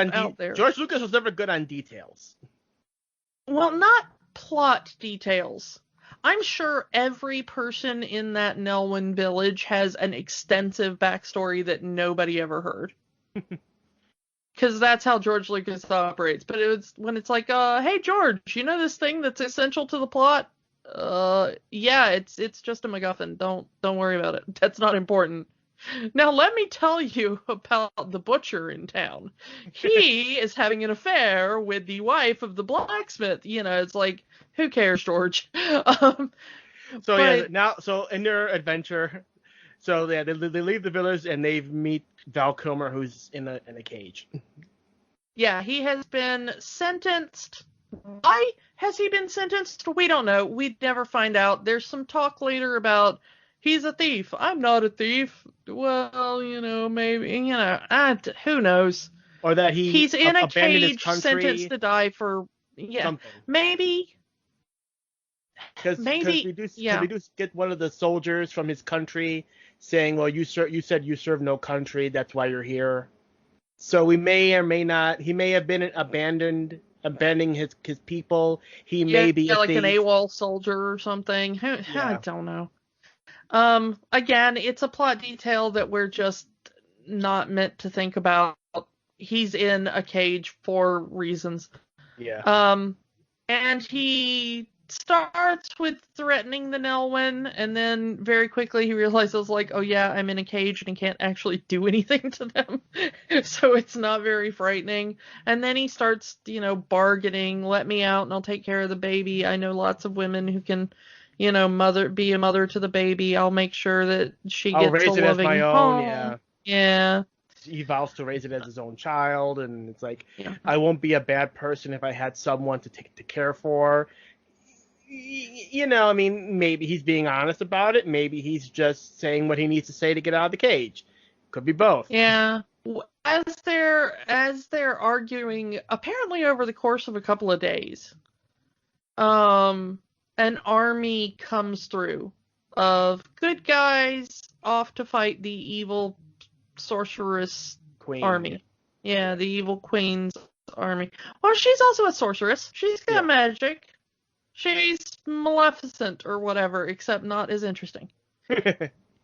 on details. Well, not plot details. I'm sure every person in that Nelwyn village has an extensive backstory that nobody ever heard. Because that's how George Lucas operates. But when it's like, hey George, you know this thing that's essential to the plot? Yeah, it's just a MacGuffin. Don't worry about it. That's not important. Now let me tell you about the butcher in town. He is having an affair with the wife of the blacksmith. You know, it's like, who cares, George? So in their adventure, so they leave the village and they meet Val Kilmer, who's in a cage. Yeah, he has been sentenced. Why has he been sentenced? We don't know. We'd never find out. There's some talk later about he's a thief. I'm not a thief. Well, you know, maybe, you know, who knows? Or that he's in a cage, sentenced to die for, something. Maybe. Because we do get one of the soldiers from his country saying, well, you said you serve no country, that's why you're here. So we may or may not, he may have been abandoning his people. He may be like an AWOL soldier or something. I don't know. Again, it's a plot detail that we're just not meant to think about. He's in a cage for reasons. Yeah. And he starts with threatening the Nelwyn, and then very quickly he realizes, like, oh yeah, I'm in a cage and I can't actually do anything to them. So it's not very frightening. And then he starts, you know, bargaining, let me out and I'll take care of the baby. I know lots of women who can, you know, be a mother to the baby. I'll make sure that she gets a loving home. I'll raise it as my own, yeah. He vows to raise it as his own child, and it's like, I won't be a bad person if I had someone to care for. You know, I mean, maybe he's being honest about it. Maybe he's just saying what he needs to say to get out of the cage. Could be both. Yeah. As they're arguing, apparently over the course of a couple of days, an army comes through of good guys off to fight the evil sorceress queen army. Yeah, the evil queen's army. Well, she's also a sorceress. She's got magic. She's Maleficent or whatever, except not as interesting.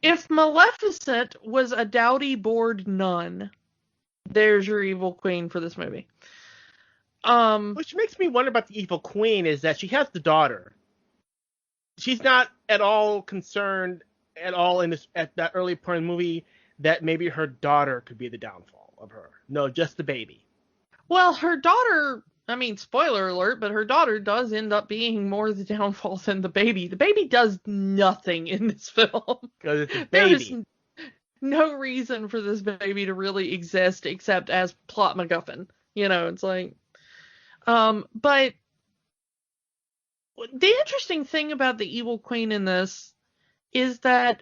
If Maleficent was a dowdy bored nun, there's your evil queen for this movie. Which makes me wonder about the evil queen is that she has the daughter. She's not at all concerned at all at that early part of the movie that maybe her daughter could be the downfall of her. No, just the baby. Well, her daughter, I mean, spoiler alert, but her daughter does end up being more the downfall than the baby. The baby does nothing in this film. Because it's a baby. There is no reason for this baby to really exist except as plot MacGuffin. You know, it's like... But the interesting thing about the evil queen in this is that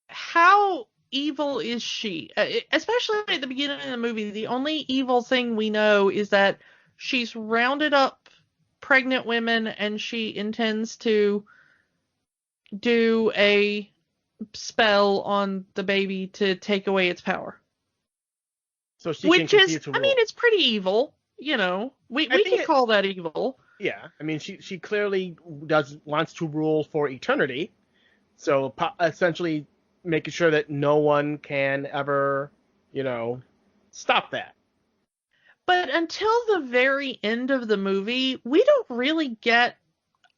how evil is she? Especially at the beginning of the movie, the only evil thing we know is that she's rounded up pregnant women and she intends to do a spell on the baby to take away its power. So she can continue to rule. I mean, it's pretty evil. You know, we can call that evil. Yeah, I mean, she clearly wants to rule for eternity. So essentially making sure that no one can ever, you know, stop that. But until the very end of the movie, we don't really get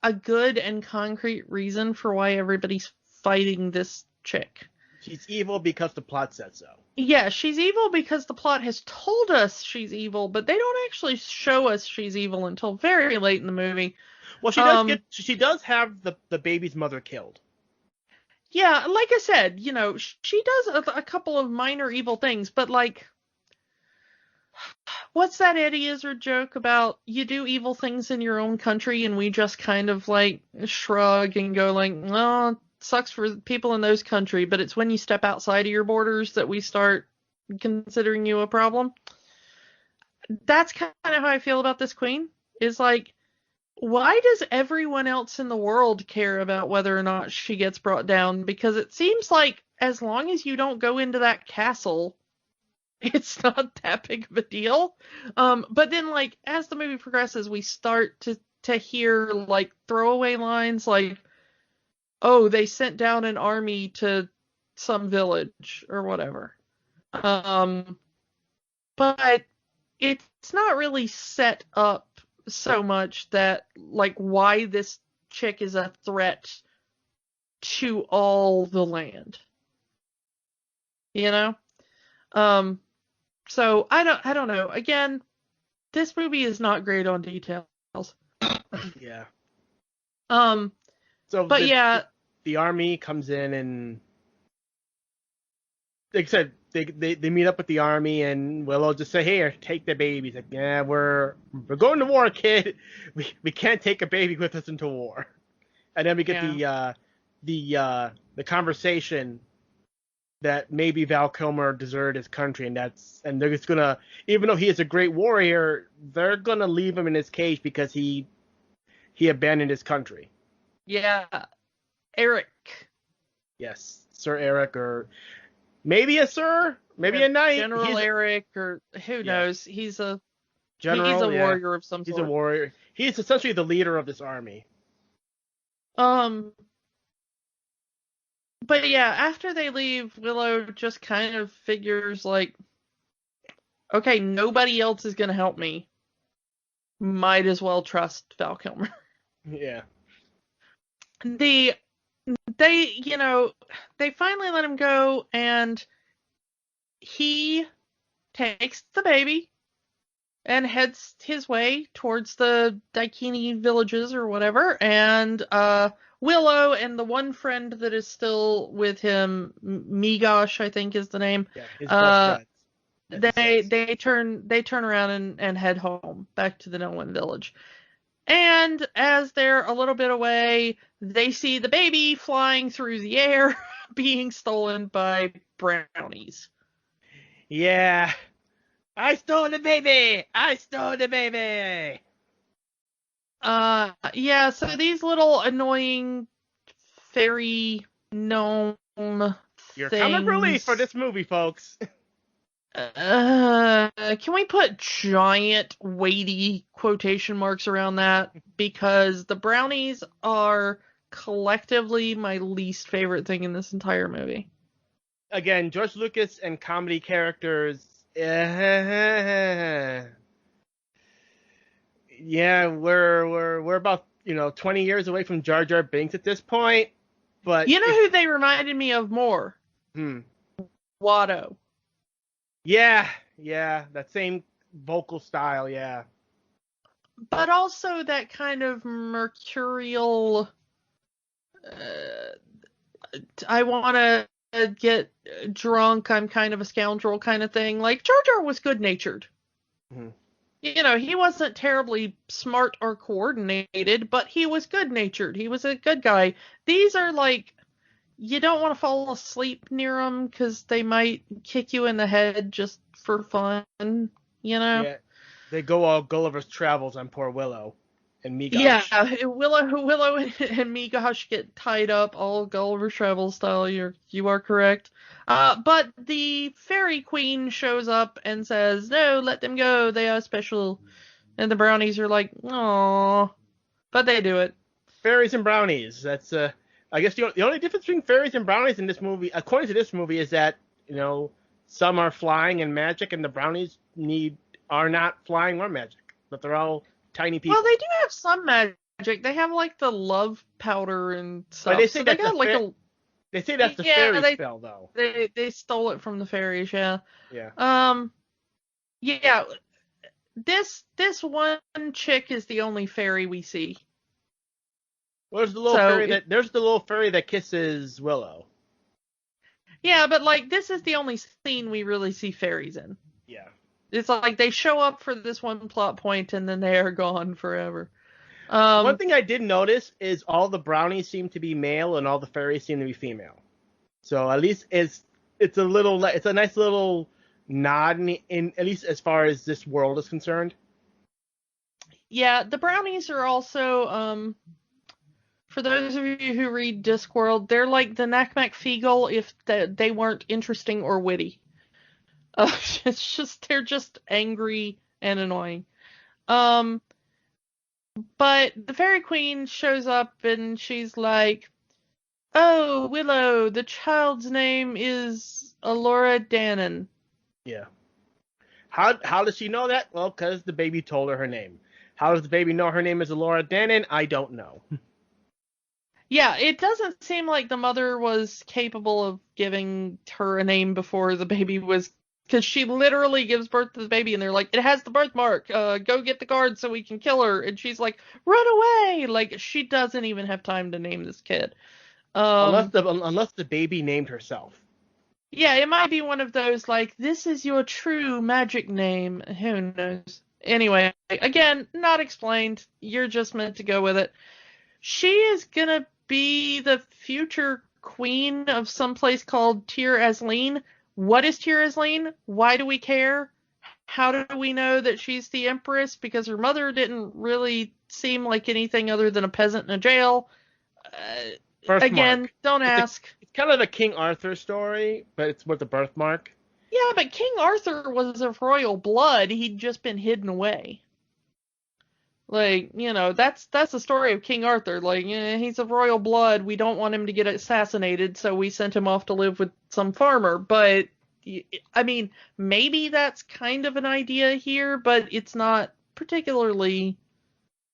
a good and concrete reason for why everybody's fighting this chick. She's evil because the plot said so. Yeah, she's evil because the plot has told us she's evil, but they don't actually show us she's evil until very late in the movie. Well, she does have the baby's mother killed. Yeah, like I said, she does a couple of minor evil things, but like, what's that Eddie Izzard joke about? You do evil things in your own country, and we just kind of like shrug and go like, "Oh, it sucks for people in those countries," but it's when you step outside of your borders that we start considering you a problem. That's kind of how I feel about this queen. Is like, why does everyone else in the world care about whether or not she gets brought down? Because it seems like as long as you don't go into that castle, it's not that big of a deal. But then, like, as the movie progresses, we start to hear, like, throwaway lines like, oh, they sent down an army to some village or whatever. But it's not really set up so much that, like, why this chick is a threat to all the land. So I don't know. Again, this movie is not great on details. Yeah. The army comes in and, like I said, they meet up with the army, and Willow just say, "Here, take the baby." He's like, "Yeah, we're going to war, kid. We can't take a baby with us into war." And then we get the conversation that maybe Val Kilmer deserted his country, and they're just gonna, even though he is a great warrior, they're gonna leave him in his cage because he abandoned his country. Yeah, Eric. Yes, Sir Eric, or maybe a sir, maybe a knight. General Eric, or who knows? He's a general. He's a warrior of some sort. He's a warrior. He's essentially the leader of this army. But yeah, after they leave, Willow just kind of figures like, okay, nobody else is going to help me. Might as well trust Val Kilmer. Yeah. They finally let him go, and he takes the baby and heads his way towards the Daikini villages or whatever, and Willow and the one friend that is still with him, Migosh, I think is the name. Yeah, his best friend. They turn around and head home back to the Nolan village. And as they're a little bit away, they see the baby flying through the air being stolen by brownies. Yeah. I stole the baby! I stole the baby! Yeah, so these little annoying fairy gnome Your things. comic relief for this movie, folks. Can we put giant, weighty quotation marks around that? Because the brownies are collectively my least favorite thing in this entire movie. Again, George Lucas and comedy characters. Yeah, we're about 20 years away from Jar Jar Binks at this point. But you know who they reminded me of more? Watto. Yeah, that same vocal style, yeah. But also that kind of mercurial, I want to get drunk, I'm kind of a scoundrel kind of thing. Like, Jar Jar was good-natured. Mm-hmm. He wasn't terribly smart or coordinated, but he was good-natured. He was a good guy. These are like, you don't want to fall asleep near them because they might kick you in the head just for fun, Yeah, they go all Gulliver's Travels on poor Willow and Migosh. Yeah, Willow and Migosh get tied up all Gulliver's Travels style. You are correct. But the fairy queen shows up and says, "No, let them go. They are special." And the brownies are like, "Aww," but they do it. Fairies and brownies. That's I guess the only difference between fairies and brownies in this movie, according to this movie, is that some are flying and magic, and the brownies need are not flying or magic, but they're all tiny people. Well, they do have some magic. They have like the love powder and stuff. But they say so they that's got like a. They say that's the Yeah, fairy they spell, though. they stole it from the fairies. Yeah. Yeah. Yeah. This one chick is the only fairy we see. Well, there's the little fairy that kisses Willow. Yeah, but like this is the only scene we really see fairies in. Yeah. It's like they show up for this one plot point and then they are gone forever. One thing I did notice is all the brownies seem to be male and all the fairies seem to be female. So at least it's a nice little nod in at least as far as this world is concerned. Yeah, the brownies are also for those of you who read Discworld, they're like the Nakmak if they weren't interesting or witty. It's just they're just angry and annoying. But the Fairy Queen shows up and she's like, "Oh, Willow, the child's name is Alora Dannon." Yeah. How does she know that? Well, because the baby told her name. How does the baby know her name is Alora Dannon? I don't know. Yeah, it doesn't seem like the mother was capable of giving her a name before the baby was, because she literally gives birth to the baby and they're like, it has the birthmark, go get the guard so we can kill her. And she's like, run away! Like, she doesn't even have time to name this kid. Unless the baby named herself. Yeah, it might be one of those, like, this is your true magic name. Who knows? Anyway, again, not explained. You're just meant to go with it. She is gonna be the future queen of some place called Tir Asleen. What is Tir Asleen? Why do we care? How do we know that she's the empress? Because her mother didn't really seem like anything other than a peasant in a jail. Again, don't ask. It's kind of a King Arthur story, but it's with a birthmark. Yeah, but King Arthur was of royal blood. He'd just been hidden away. Like, that's the story of King Arthur. Like, he's of royal blood. We don't want him to get assassinated, so we sent him off to live with some farmer. But, I mean, maybe that's kind of an idea here, but it's not particularly...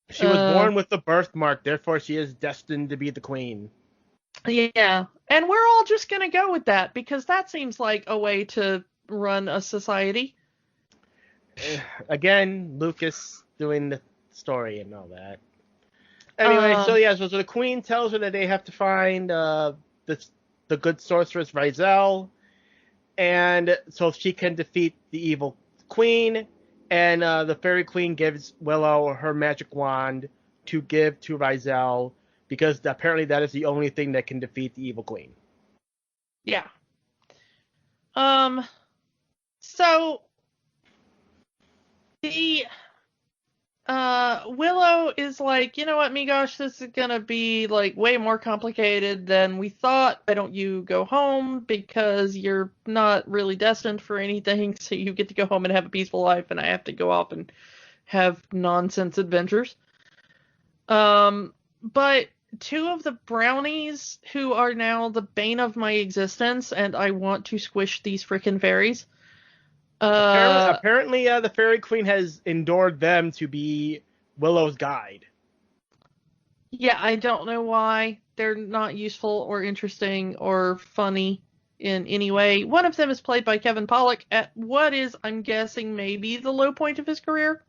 She was born with the birthmark, therefore she is destined to be the queen. Yeah, and we're all just going to go with that, because that seems like a way to run a society. Again, Lucas doing the story and all that. Anyway, so the queen tells her that they have to find the good sorceress Rizel, and so she can defeat the evil queen. And the fairy queen gives Willow her magic wand to give to Rizel, because apparently that is the only thing that can defeat the evil queen. Yeah. So the Willow is like, you know what, Migosh, this is gonna be like way more complicated than we thought. Why don't you go home, because you're not really destined for anything, so you get to go home and have a peaceful life, and I have to go off and have nonsense adventures. But two of the brownies, who are now the bane of my existence, and I want to squish these frickin' fairies. Apparently, the fairy queen has endured them to be Willow's guide. Yeah, I don't know why. They're not useful or interesting or funny in any way. One of them is played by Kevin Pollak at what is, I'm guessing, maybe the low point of his career.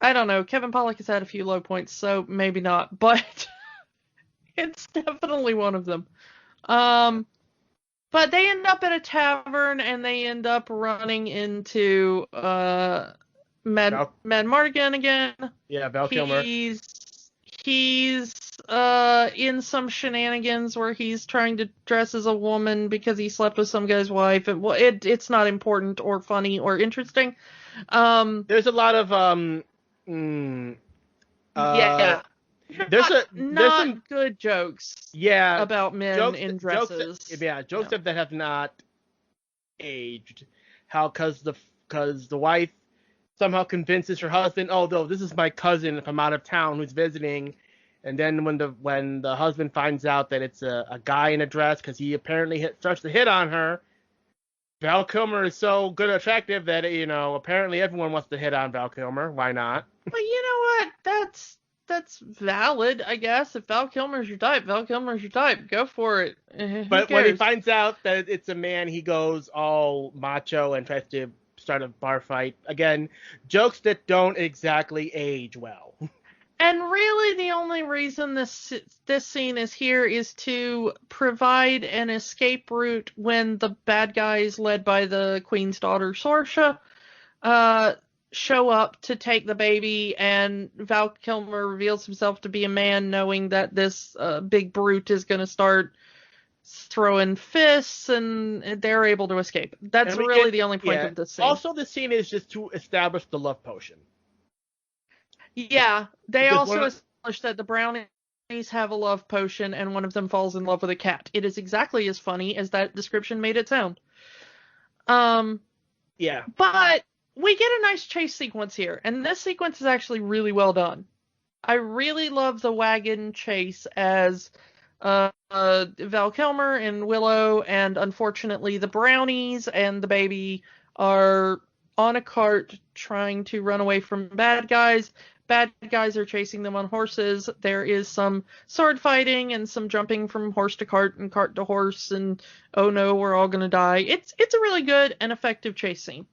I don't know. Kevin Pollak has had a few low points, so maybe not, but it's definitely one of them. But they end up at a tavern, and they end up running into Mad Mardigan again. Yeah, Val Kilmer. He's in some shenanigans where he's trying to dress as a woman because he slept with some guy's wife. And well, it's not important or funny or interesting. There's a lot of yeah. There's some good jokes. Yeah, about men in dresses. Jokes that have not aged. How because the wife somehow convinces her husband, oh, no, this is my cousin from out of town who's visiting, and then when the husband finds out that it's a guy in a dress, because he apparently starts to hit on her, Val Kilmer is so good and attractive that, apparently everyone wants to hit on Val Kilmer. Why not? But you know what? That's valid, I guess. If Val Kilmer's your type, Val Kilmer's your type. Go for it. Who But when he cares? finds out that it's a man, he goes all macho and tries to start a bar fight. Again, jokes that don't exactly age well. And really, the only reason this scene is here is to provide an escape route when the bad guys, led by the Queen's daughter Sorsha, show up to take the baby, and Val Kilmer reveals himself to be a man, knowing that this big brute is going to start throwing fists, and they're able to escape. That's really the only point of this scene. Also, the scene is just to establish the love potion. Yeah, they Because also established that the brownies have a love potion, and one of them falls in love with a cat. It is exactly as funny as that description made it sound. Yeah. But we get a nice chase sequence here, and this sequence is actually really well done. I really love the wagon chase as Val Kilmer and Willow, and unfortunately the brownies and the baby are on a cart trying to run away from bad guys. Bad guys are chasing them on horses. There is some sword fighting and some jumping from horse to cart and cart to horse, and oh no, we're all gonna die. It's a really good and effective chase scene.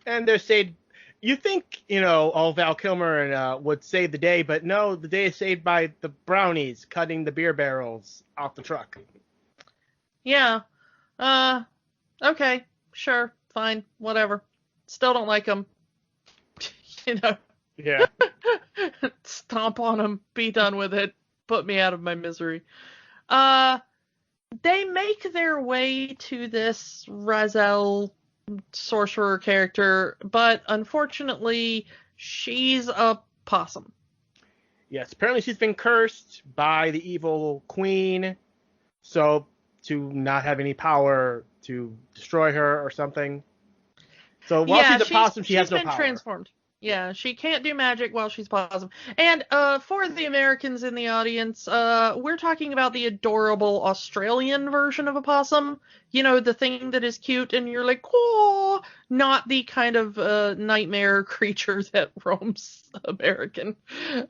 And they're saying, you think, all Val Kilmer would save the day, but no, the day is saved by the brownies cutting the beer barrels off the truck. Yeah. Okay. Sure. Fine. Whatever. Still don't like them. Yeah. Stomp on them. Be done with it. Put me out of my misery. They make their way to this Razel sorcerer character, but unfortunately, she's a possum. Yes, apparently she's been cursed by the evil queen, so to not have any power to destroy her or something. So while she's a possum, she has no power. She's been transformed. Yeah, she can't do magic while she's possum. And for the Americans in the audience, we're talking about the adorable Australian version of a possum. The thing that is cute and you're like, oh, not the kind of nightmare creature that roams American.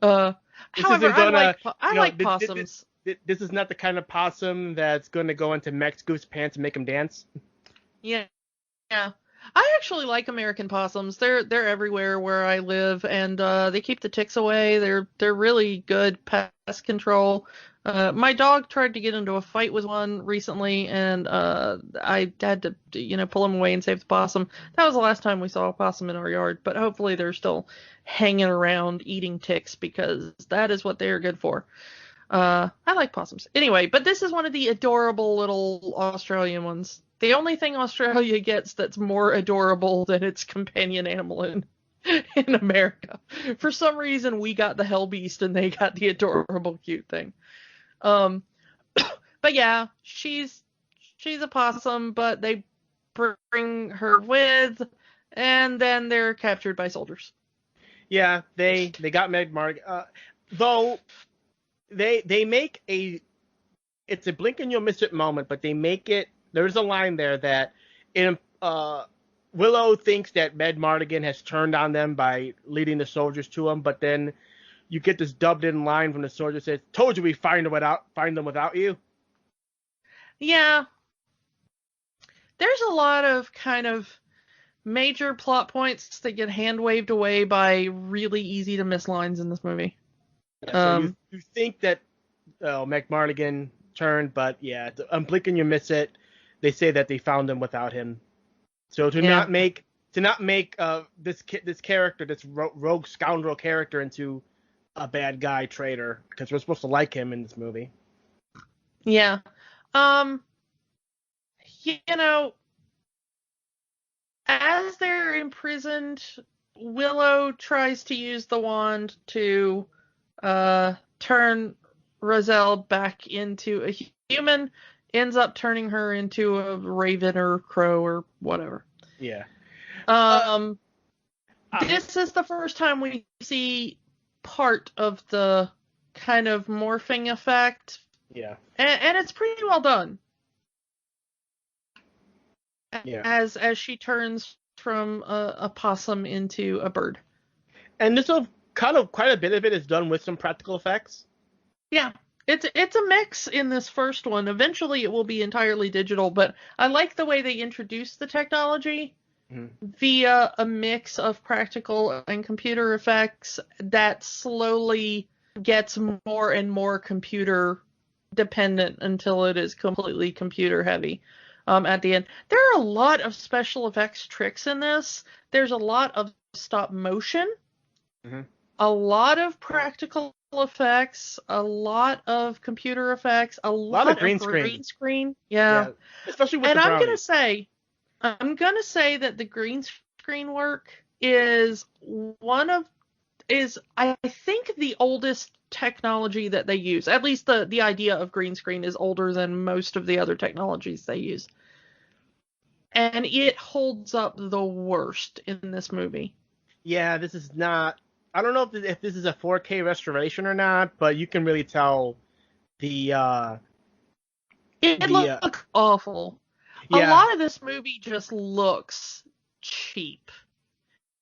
However, I like possums. This is not the kind of possum that's going to go into Max Goof's pants and make him dance. Yeah. I actually like American possums. They're everywhere where I live, and they keep the ticks away. They're really good pest control. My dog tried to get into a fight with one recently, and I had to pull him away and save the possum. That was the last time we saw a possum in our yard, but hopefully they're still hanging around eating ticks, because that is what they are good for. I like possums. Anyway, but this is one of the adorable little Australian ones. The only thing Australia gets that's more adorable than its companion animal in America. For some reason, we got the hell beast and they got the adorable cute thing. But yeah, she's a possum, but they bring her with, and then they're captured by soldiers. Yeah, they got Meg Marg. Though they make it's a blink and you'll miss it moment, but they make it. There's a line there that Willow thinks that Med Mardigan has turned on them by leading the soldiers to him, but then you get this dubbed in line from the soldier that says, "Told you we find them without you." Yeah. There's a lot of kind of major plot points that get hand waved away by really easy to miss lines in this movie. Yeah, so you think that Meg Mardigan turned, but yeah, I'm blinking you miss it. They say that they found him without him. So to not make this character, this rogue scoundrel character, into a bad guy traitor, because we're supposed to like him in this movie. Yeah. As they're imprisoned, Willow tries to use the wand to turn Roselle back into a human, ends up turning her into a raven or crow or whatever. Yeah. This is the first time we see part of the kind of morphing effect. Yeah. And it's pretty well done. Yeah. as she turns from a possum into a bird. And this will kind of quite a bit of it is done with some practical effects. Yeah. It's a mix in this first one. Eventually it will be entirely digital, but I like the way they introduce the technology via a mix of practical and computer effects that slowly gets more and more computer dependent until it is completely computer heavy at the end. There are a lot of special effects tricks in this. There's a lot of stop motion, a lot of practical effects, a lot of computer effects, a lot of green screen. Yeah. Especially with and the I'm brownies. I'm gonna say that the green screen work is I think the oldest technology that they use. At least the idea of green screen is older than most of the other technologies they use. And it holds up the worst in this movie. Yeah, this is not... I don't know if this is a 4K restoration or not, but you can really tell the... It looks awful. Yeah. A lot of this movie just looks cheap.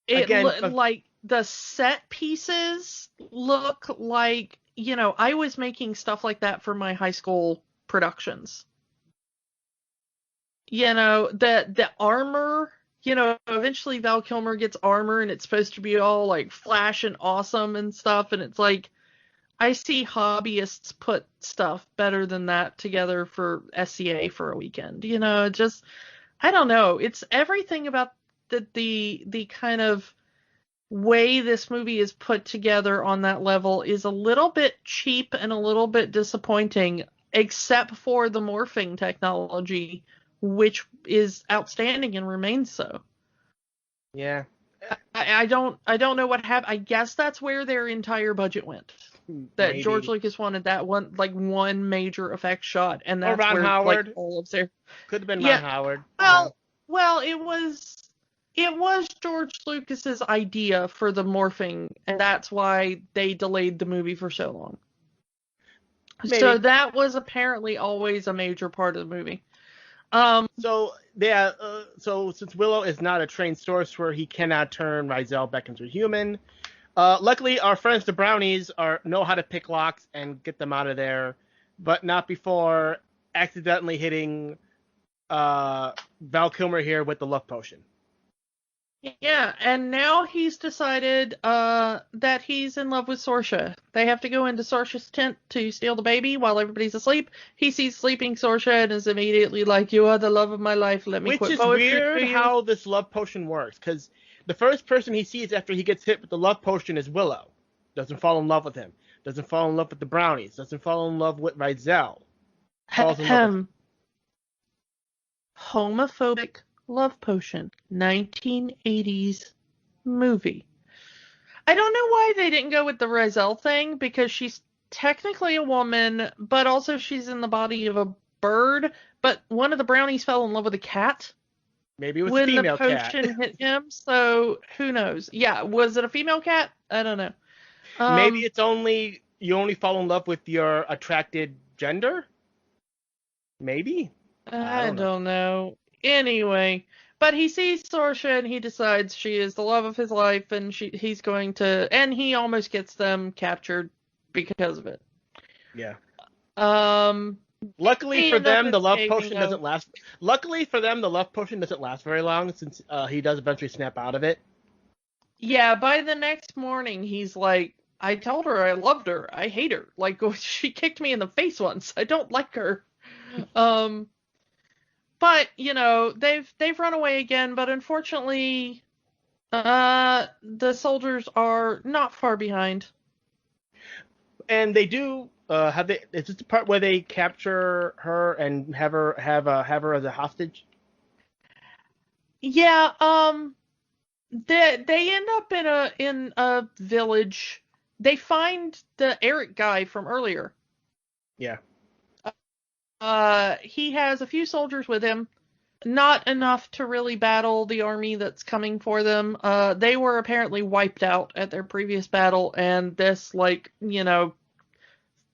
Like the set pieces look like, I was making stuff like that for my high school productions. The armor, eventually Val Kilmer gets armor and it's supposed to be all like flash and awesome and stuff. And it's like, I see hobbyists put stuff better than that together for SCA for a weekend. Just, I don't know. It's everything about the kind of way this movie is put together on that level is a little bit cheap and a little bit disappointing, except for the morphing technology, which is outstanding and remains so. Yeah. I don't know what happened. I guess that's where their entire budget went. That maybe. George Lucas wanted that one major effect shot, and that's Ron where Howard. All of their could have been Ron Howard. Well, it was George Lucas's idea for the morphing, and that's why they delayed the movie for so long. Maybe. So that was apparently always a major part of the movie. So since Willow is not a trained sorcerer, he cannot turn Rizel back into a human. Luckily, our friends the brownies know how to pick locks and get them out of there, but not before accidentally hitting Val Kilmer here with the love potion. Yeah, and now he's decided that he's in love with Sorsha. They have to go into Sorsha's tent to steal the baby while everybody's asleep. He sees sleeping Sorsha and is immediately like, "You are the love of my life. Let me quit poetry." Which is weird how this love potion works, because the first person he sees after he gets hit with the love potion is Willow. Doesn't fall in love with him. Doesn't fall in love with the brownies. Doesn't fall in love with Rizel. Homophobic love potion, 1980s movie. I don't know why they didn't go with the Rizel thing, because she's technically a woman, but also she's in the body of a bird. But one of the brownies fell in love with a cat. Maybe it was a female cat. When the potion hit him, so who knows? Yeah, was it a female cat? I don't know. Maybe it's you only fall in love with your attracted gender? Maybe? I don't know. Anyway, but he sees Sorsha and he decides she is the love of his life, and he's going to, and he almost gets them captured because of it. Yeah. Luckily for them, the love potion doesn't last. Luckily for them, the love potion doesn't last very long, since he does eventually snap out of it. Yeah, by the next morning, he's like, "I told her I loved her. I hate her. Like, she kicked me in the face once. I don't like her." But, they've run away again, but unfortunately, the soldiers are not far behind. And they do, is this the part where they capture her and have her as a hostage? Yeah, they end up in a village. They find the Eric guy from earlier. Yeah. He has a few soldiers with him, not enough to really battle the army that's coming for them. They were apparently wiped out at their previous battle, and this,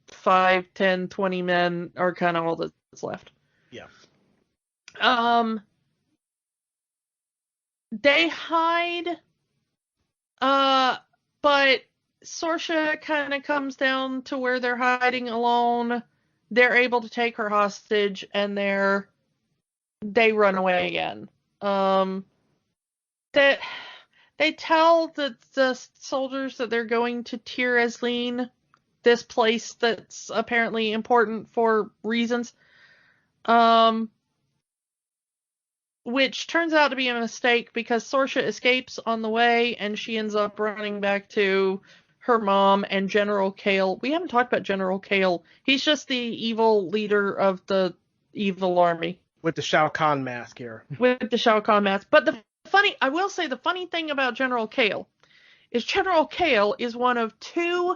5, 10, 20 men are kind of all that's left. Yeah. They hide, but Sorsha kind of comes down to where they're hiding alone. They're able to take her hostage, and they run away again. That they tell the soldiers that they're going to Tir Asleen, this place that's apparently important for reasons. Which turns out to be a mistake because Sorsha escapes on the way and she ends up running back to her mom and General Kale. We haven't talked about General Kale. He's just the evil leader of the evil army. With the Shao Kahn mask here. With the Shao Kahn mask. But I will say the funny thing about General Kale is one of two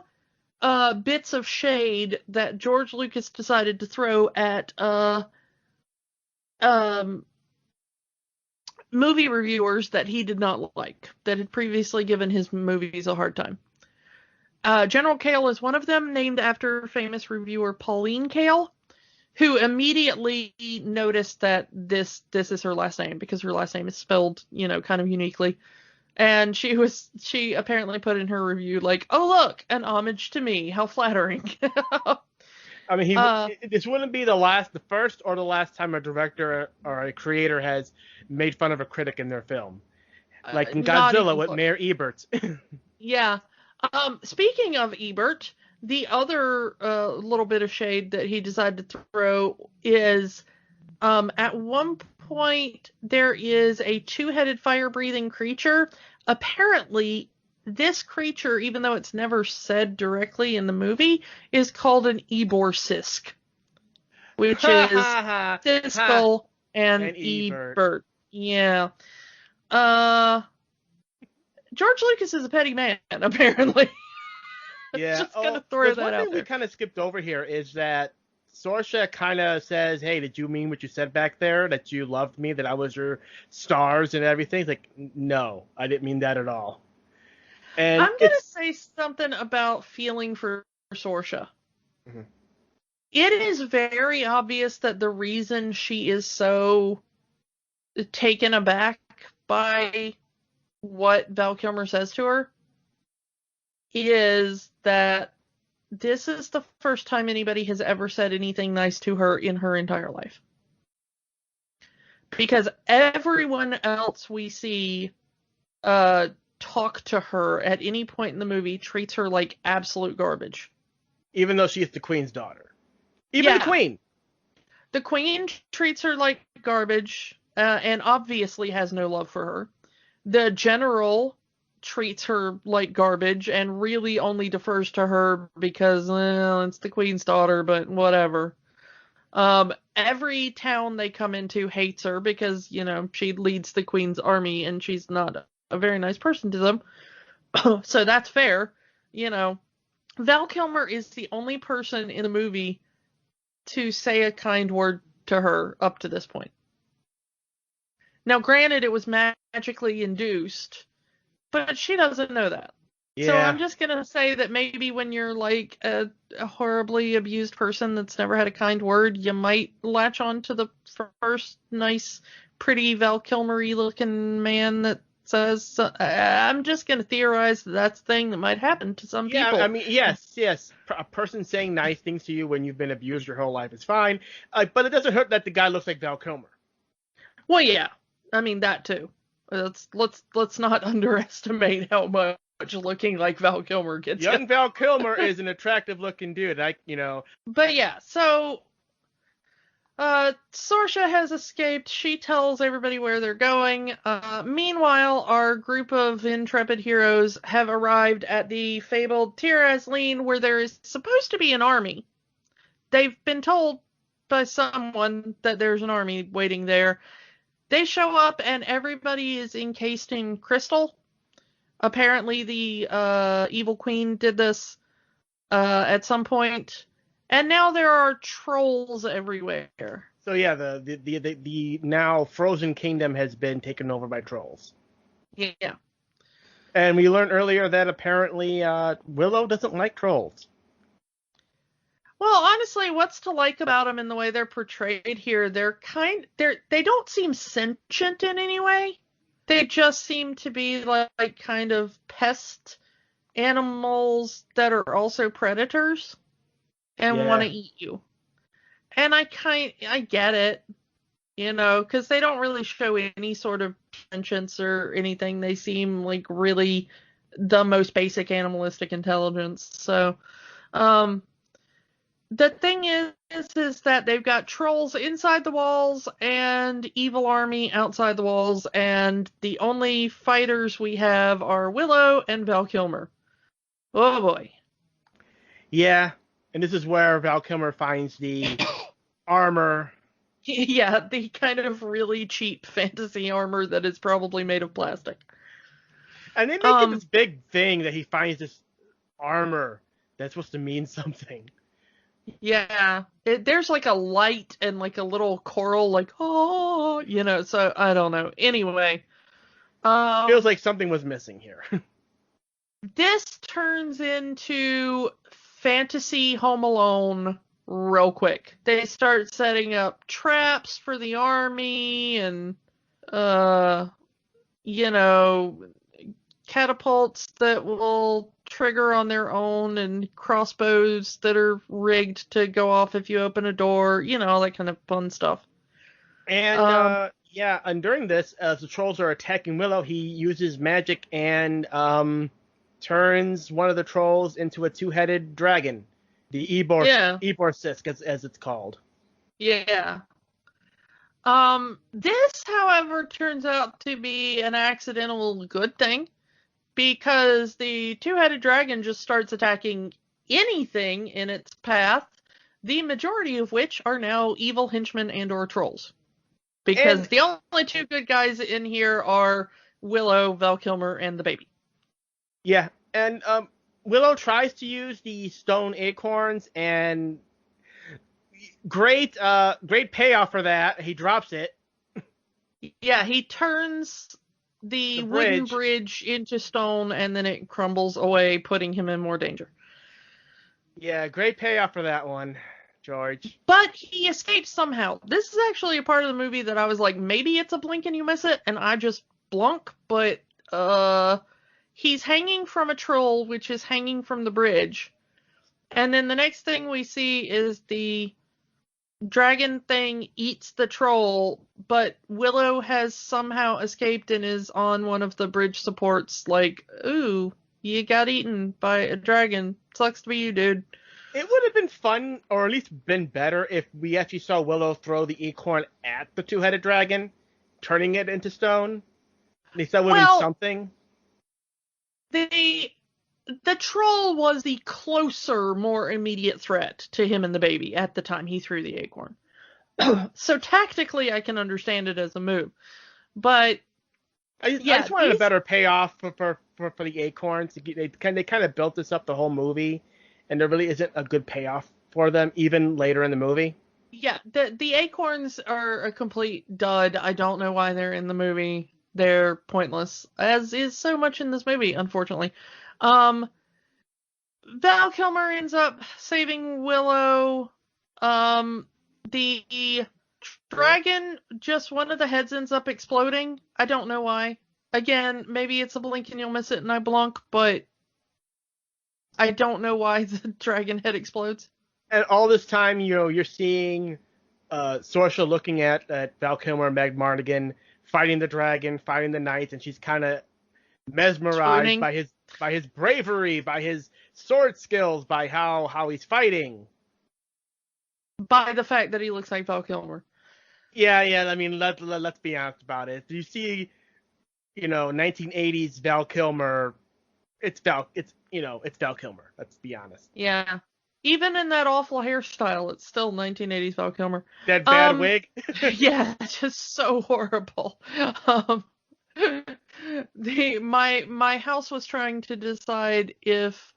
bits of shade that George Lucas decided to throw at movie reviewers that he did not like, that had previously given his movies a hard time. General Kale is one of them, named after famous reviewer Pauline Kael, who immediately noticed that this is her last name, because her last name is spelled, kind of uniquely. And she apparently put in her review, like, "Oh, look, an homage to me. How flattering." I mean, this wouldn't be the first or the last time a director or a creator has made fun of a critic in their film. Like in Godzilla with Mayor Ebert. Yeah. Speaking of Ebert, the other little bit of shade that he decided to throw is at one point there is a two-headed fire-breathing creature. Apparently, this creature, even though it's never said directly in the movie, is called an Ebor-Sisk, which is Siskel and Ebert. Yeah. George Lucas is a petty man, apparently. Yeah. Just gonna throw that out there. One thing we kind of skipped over here is that Sorsha kind of says, "Hey, did you mean what you said back there? That you loved me, that I was your stars and everything?" It's like, no, I didn't mean that at all. And I'm going to say something about feeling for Sorsha. Mm-hmm. It is very obvious that the reason she is so taken aback by what Val Kilmer says to her is that this is the first time anybody has ever said anything nice to her in her entire life. Because everyone else we see talk to her at any point in the movie treats her like absolute garbage. Even though she's the queen's daughter. Even the queen. The queen treats her like garbage and obviously has no love for her. The general treats her like garbage and really only defers to her because, well, it's the queen's daughter, but whatever. Every town they come into hates her because, she leads the queen's army and she's not a very nice person to them. So that's fair. Val Kilmer is the only person in the movie to say a kind word to her up to this point. Now, granted, it was magically induced, but she doesn't know that. Yeah. So I'm just going to say that maybe when you're like a horribly abused person that's never had a kind word, you might latch on to the first nice, pretty Val Kilmer-y looking man that says, I'm just going to theorize that's the thing that might happen to some people. Yeah, I mean, yes. A person saying nice things to you when you've been abused your whole life is fine, but it doesn't hurt that the guy looks like Val Kilmer. Well, yeah. I mean, that too. Let's not underestimate how much looking like Val Kilmer gets. Young Val Kilmer is an attractive looking dude. But yeah, so Sorsha has escaped. She tells everybody where they're going. Meanwhile, our group of intrepid heroes have arrived at the fabled Tir Asleen, where there is supposed to be an army. They've been told by someone that there's an army waiting there. They show up and everybody is encased in crystal. Apparently the evil queen did this at some point. And now there are trolls everywhere. So yeah, the now frozen kingdom has been taken over by trolls. Yeah. And we learned earlier that apparently Willow doesn't like trolls. Well, honestly, what's to like about them in the way they're portrayed here? They don't seem sentient in any way. They just seem to be like kind of pest animals that are also predators and want to eat you. And I get it, because they don't really show any sort of conscience or anything. They seem like really the most basic animalistic intelligence. So, the thing is that they've got trolls inside the walls and evil army outside the walls, and the only fighters we have are Willow and Val Kilmer. Oh boy. Yeah, and this is where Val Kilmer finds the armor. Yeah, the kind of really cheap fantasy armor that is probably made of plastic. And they make it this big thing that he finds this armor that's supposed to mean something. Yeah, there's like a light and like a little choral, like, oh, so I don't know. Anyway. Feels like something was missing here. This turns into fantasy Home Alone real quick. They start setting up traps for the army and, catapults that will trigger on their own and crossbows that are rigged to go off if you open a door, all that kind of fun stuff. And, and during this, as the trolls are attacking Willow, he uses magic and turns one of the trolls into a two-headed dragon. The Eborsisk, as it's called. Yeah. This, however, turns out to be an accidental good thing, because the two-headed dragon just starts attacking anything in its path, the majority of which are now evil henchmen and or trolls. Because the only two good guys in here are Willow, Val Kilmer, and the baby. Yeah, and Willow tries to use the stone acorns, and great payoff for that. He drops it. Yeah, he turns the wooden bridge into stone, and then it crumbles away, putting him in more danger. Yeah, great payoff for that one, George. But he escapes somehow. This is actually a part of the movie that I was like, maybe it's a blink and you miss it, and I just blunk, but he's hanging from a troll, which is hanging from the bridge. And then the next thing we see is the dragon thing eats the troll, but Willow has somehow escaped and is on one of the bridge supports, like, ooh, you got eaten by a dragon. Sucks to be you, dude. It would have been fun, or at least been better, if we actually saw Willow throw the acorn at the two-headed dragon, turning it into stone. At least that would have been something. The troll was the closer, more immediate threat to him and the baby at the time he threw the acorn. So tactically, I can understand it as a move. But I just wanted a better payoff for the acorns. They kind of built this up the whole movie, and there really isn't a good payoff for them, even later in the movie. Yeah, the acorns are a complete dud. I don't know why they're in the movie. They're pointless, as is so much in this movie, unfortunately. Val Kilmer ends up saving Willow. The dragon, just one of the heads ends up exploding. I don't know why. Again, maybe it's a blink and you'll miss it and I blunk, but I don't know why the dragon head explodes. And all this time, you're seeing Saoirse looking at Val Kilmer and Meg Mardigan fighting the dragon, fighting the knights, and she's kind of mesmerized by his bravery, by his sword skills, by how he's fighting. By the fact that he looks like Val Kilmer. Yeah. I mean, let's be honest about it. You see, 1980s Val Kilmer. It's Val Kilmer. Let's be honest. Yeah. Even in that awful hairstyle, it's still 1980s Val Kilmer. That bad wig? Yeah, just so horrible. My house was trying to decide if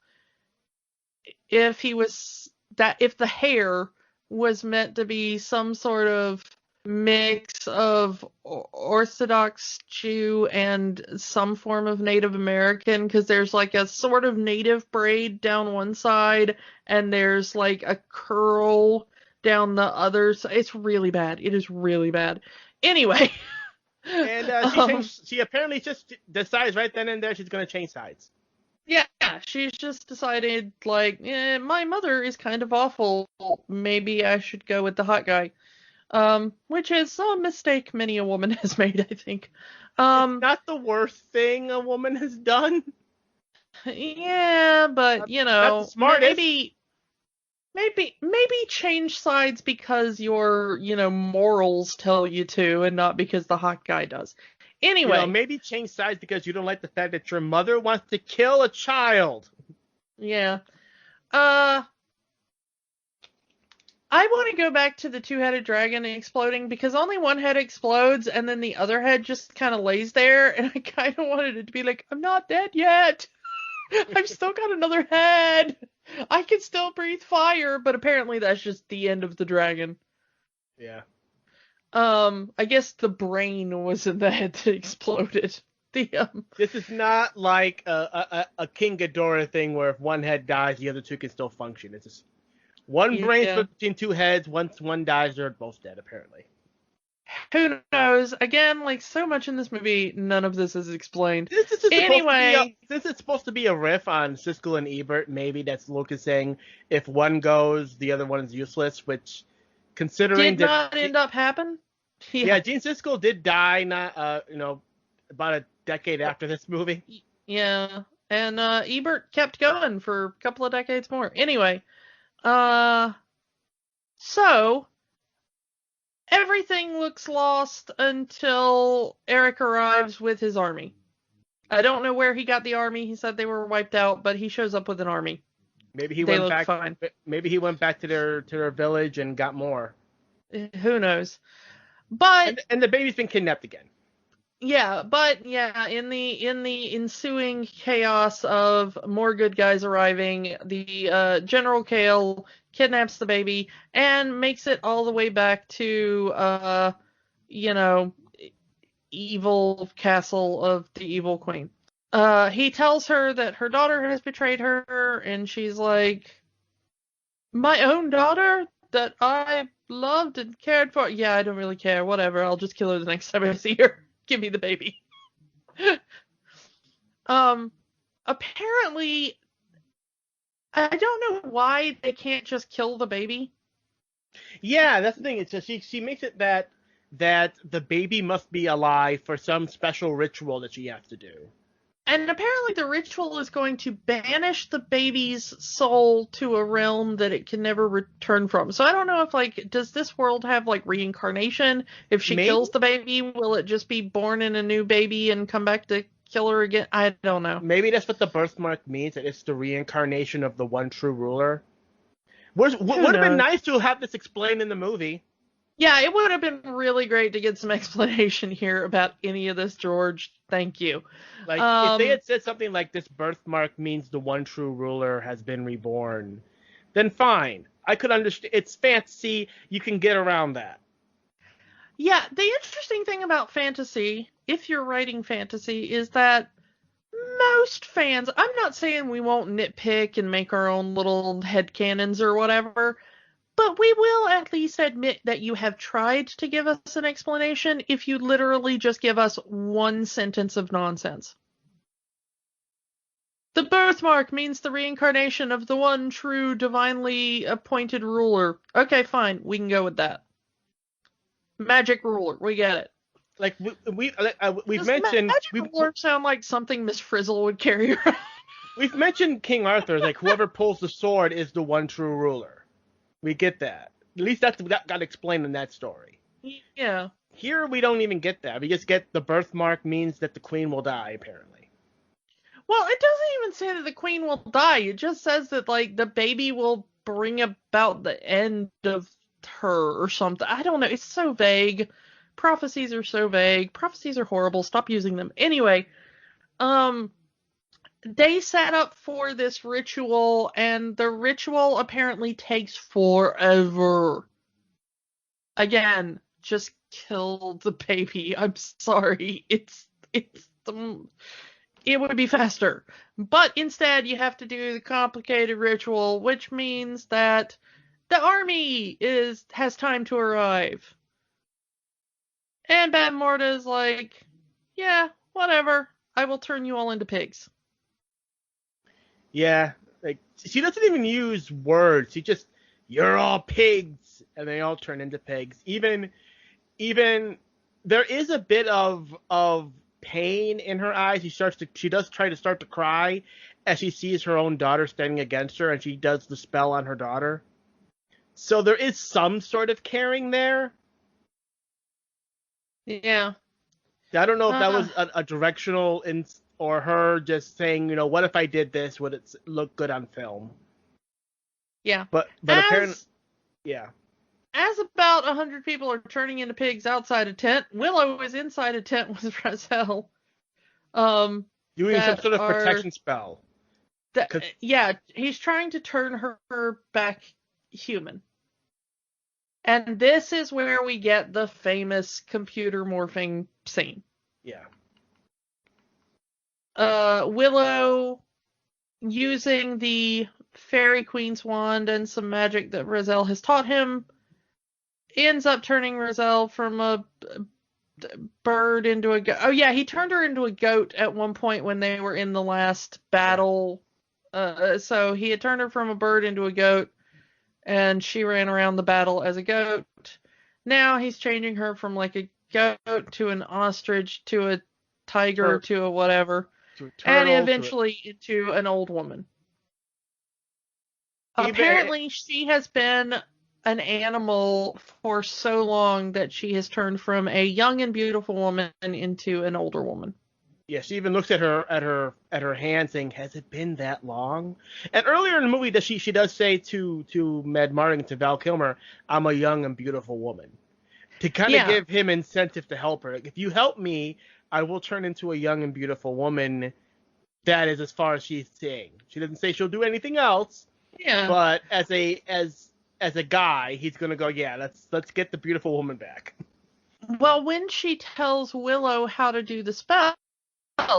the hair was meant to be some sort of mix of Orthodox Jew and some form of Native American, because there's like a sort of native braid down one side and there's like a curl down the other side. It's really bad. It is really bad. Anyway, And she apparently just decides right then and there she's going to change sides. Yeah, she's just decided, like, my mother is kind of awful. Maybe I should go with the hot guy. Which is a mistake many a woman has made, I think. It's not the worst thing a woman has done. Yeah, but, Not the smartest. maybe change sides because your, morals tell you to and not because the hot guy does. Anyway. Maybe change sides because you don't like the fact that your mother wants to kill a child. Yeah. I want to go back to the two-headed dragon exploding because only one head explodes and then the other head just kind of lays there, and I kind of wanted it to be like, I'm not dead yet. I've still got another head. I can still breathe fire, but apparently that's just the end of the dragon. Yeah. I guess the brain was in the head that exploded. This is not like a King Ghidorah thing where if one head dies, the other two can still function. It's just one brain split between two heads. Once one dies, they're both dead, apparently. Who knows? Again, like so much in this movie, none of this is explained. This is supposed to be a riff on Siskel and Ebert. Maybe that's Lucas saying if one goes, the other one is useless, which... Considering did not end up happen. Yeah, Gene Siskel did die, about a decade after this movie. Yeah, and Ebert kept going for a couple of decades more. Anyway, so everything looks lost until Eric arrives with his army. I don't know where he got the army. He said they were wiped out, but he shows up with an army. Maybe he went back. Fine. Maybe he went back to their village and got more. Who knows? But and the baby's been kidnapped again. Yeah, in the ensuing chaos of more good guys arriving, the General Kale kidnaps the baby and makes it all the way back to evil castle of the evil queen. He tells her that her daughter has betrayed her, and she's like, my own daughter that I loved and cared for? Yeah, I don't really care. Whatever. I'll just kill her the next time I see her. Give me the baby. Apparently, I don't know why they can't just kill the baby. Yeah, that's the thing. It's just she makes it that the baby must be alive for some special ritual that she has to do. And apparently the ritual is going to banish the baby's soul to a realm that it can never return from. So I don't know if, does this world have, reincarnation? If she kills the baby, will it just be born in a new baby and come back to kill her again? I don't know. Maybe that's what the birthmark means, that it's the reincarnation of the one true ruler. Would have been nice to have this explained in the movie. Yeah, it would have been really great to get some explanation here about any of this, George. Thank you. If they had said something like this birthmark means the one true ruler has been reborn, then fine. I could understand. It's fantasy. You can get around that. Yeah, the interesting thing about fantasy, if you're writing fantasy, is that most fans, I'm not saying we won't nitpick and make our own little headcanons or whatever, but we will at least admit that you have tried to give us an explanation if you literally just give us one sentence of nonsense. The birthmark means the reincarnation of the one true divinely appointed ruler. Okay, fine. We can go with that. Magic ruler. We get it. We've mentioned... Magic ruler sound like something Miss Frizzle would carry around. We've mentioned King Arthur. Whoever pulls the sword is the one true ruler. We get that. At least that got explained in that story. Yeah. Here we don't even get that. We just get the birthmark means that the queen will die, apparently. Well, it doesn't even say that the queen will die. It just says that, the baby will bring about the end of her or something. I don't know. It's so vague. Prophecies are so vague. Prophecies are horrible. Stop using them. Anyway, they set up for this ritual, and the ritual apparently takes forever. Again, just kill the baby. I'm sorry. It would be faster. But instead, you have to do the complicated ritual, which means that the army has time to arrive. And Bad Morta is like, yeah, whatever. I will turn you all into pigs. Yeah, like she doesn't even use words. She just, you're all pigs, and they all turn into pigs. Even there is a bit of pain in her eyes. She does try to start to cry as she sees her own daughter standing against her, and she does the spell on her daughter. So there is some sort of caring there. Yeah. I don't know if that was a directional or her just saying, what if I did this? Would it look good on film? Yeah. But apparently, yeah. As about 100 people are turning into pigs outside a tent, Willow is inside a tent with Razel. Doing some sort of protection spell. Yeah, he's trying to turn her back human. And this is where we get the famous computer morphing scene. Yeah. Willow, using the Fairy Queen's wand and some magic that Razel has taught him, ends up turning Razel from a bird into a goat. Oh yeah, he turned her into a goat at one point when they were in the last battle. So he had turned her from a bird into a goat, and she ran around the battle as a goat. Now he's changing her from like a goat to an ostrich to a tiger to a whatever, to a turtle, and eventually into an old woman. Apparently she has been an animal for so long that she has turned from a young and beautiful woman into an older woman. Yeah, she even looks at her hand, saying, "Has it been that long?" And earlier in the movie, that she does say to Med Martin, to Val Kilmer, "I'm a young and beautiful woman," to kind of give him incentive to help her. Like, if you help me, I will turn into a young and beautiful woman. That is as far as she's saying. She doesn't say she'll do anything else. Yeah. But as a guy, he's gonna go, yeah, let's get the beautiful woman back. Well, when she tells Willow how to do the spell,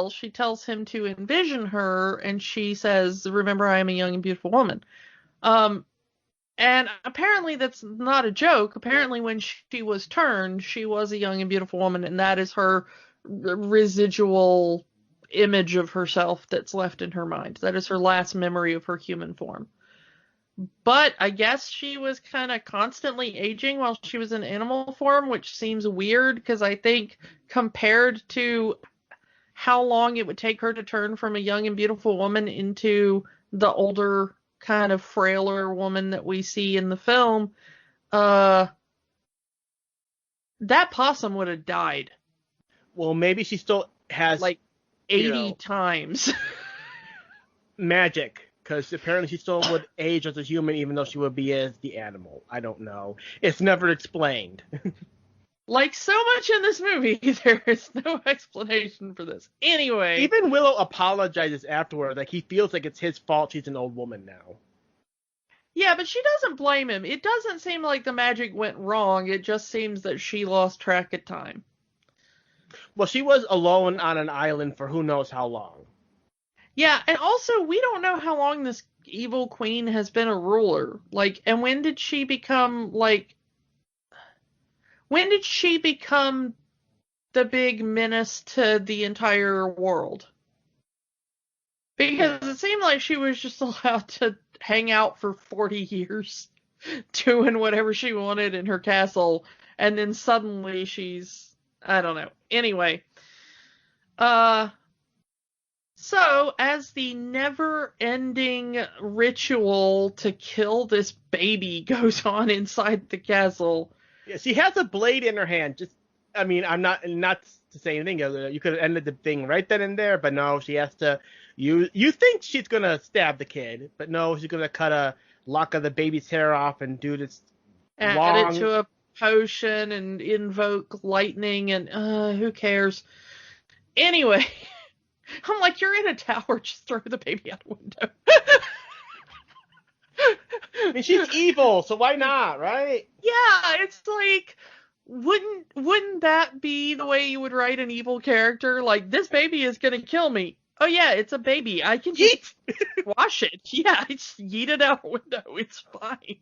she tells him to envision her, and she says, "Remember, I am a young and beautiful woman." And apparently that's not a joke. Apparently when she was turned, she was a young and beautiful woman, and that is her residual image of herself that's left in her mind. That is her last memory of her human form. But I guess she was kind of constantly aging while she was in animal form, which seems weird because I think compared to how long it would take her to turn from a young and beautiful woman into the older, kind of frailer woman that we see in the film, that possum would have died. Well, maybe she still has like 80 times. Magic. Because apparently she still would age as a human, even though she would be as the animal. I don't know. It's never explained. Like so much in this movie, there is no explanation for this. Anyway. Even Willow apologizes afterward. Like, he feels like it's his fault she's an old woman now. Yeah, but she doesn't blame him. It doesn't seem like the magic went wrong. It just seems that she lost track of time. Well, she was alone on an island for who knows how long. Yeah, and also, we don't know how long this evil queen has been a ruler. Like, and when did she become, when did she become the big menace to the entire world? Because it seemed like she was just allowed to hang out for 40 years, doing whatever she wanted in her castle, and then suddenly she's, I don't know. Anyway, so, as the never-ending ritual to kill this baby goes on inside the castle... Yeah, she has a blade in her hand. I'm not to say anything. You could have ended the thing right then and there, but no, she has to... You think she's going to stab the kid, but no, she's going to cut a lock of the baby's hair off and do this add it to a potion and invoke lightning, and who cares? Anyway... I'm like, you're in a tower, just throw the baby out the window. I mean, she's evil, so why not, right? Yeah, it's like, wouldn't that be the way you would write an evil character? Like, this baby is gonna kill me. oh yeah, it's a baby. I can just wash it. Yeah, just yeet it out the window. It's fine.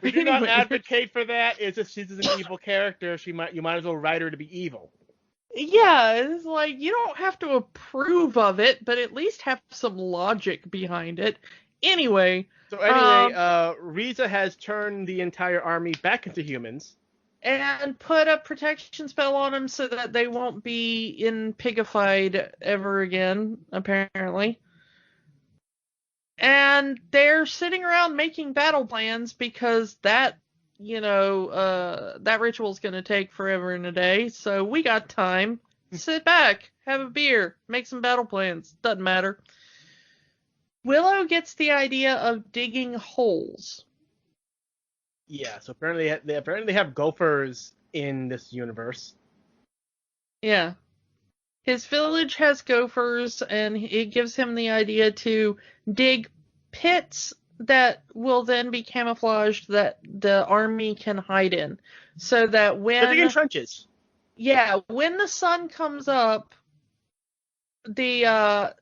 We do not advocate for that. It's just she's an evil character. You might as well write her to be evil. Yeah, it's like you don't have to approve of it, but at least have some logic behind it. Anyway. So anyway, Riza has turned the entire army back into humans. And put a protection spell on them so that they won't be in pigified ever again, apparently. And they're sitting around making battle plans because that ritual's going to take forever and a day. So we got time. Sit back, have a beer, make some battle plans. Doesn't matter. Willow gets the idea of digging holes. Yeah, so apparently they have gophers in this universe. Yeah. His village has gophers, and it gives him the idea to dig pits that will then be camouflaged that the army can hide in. So that when... They're digging trenches. Yeah, when the sun comes up, the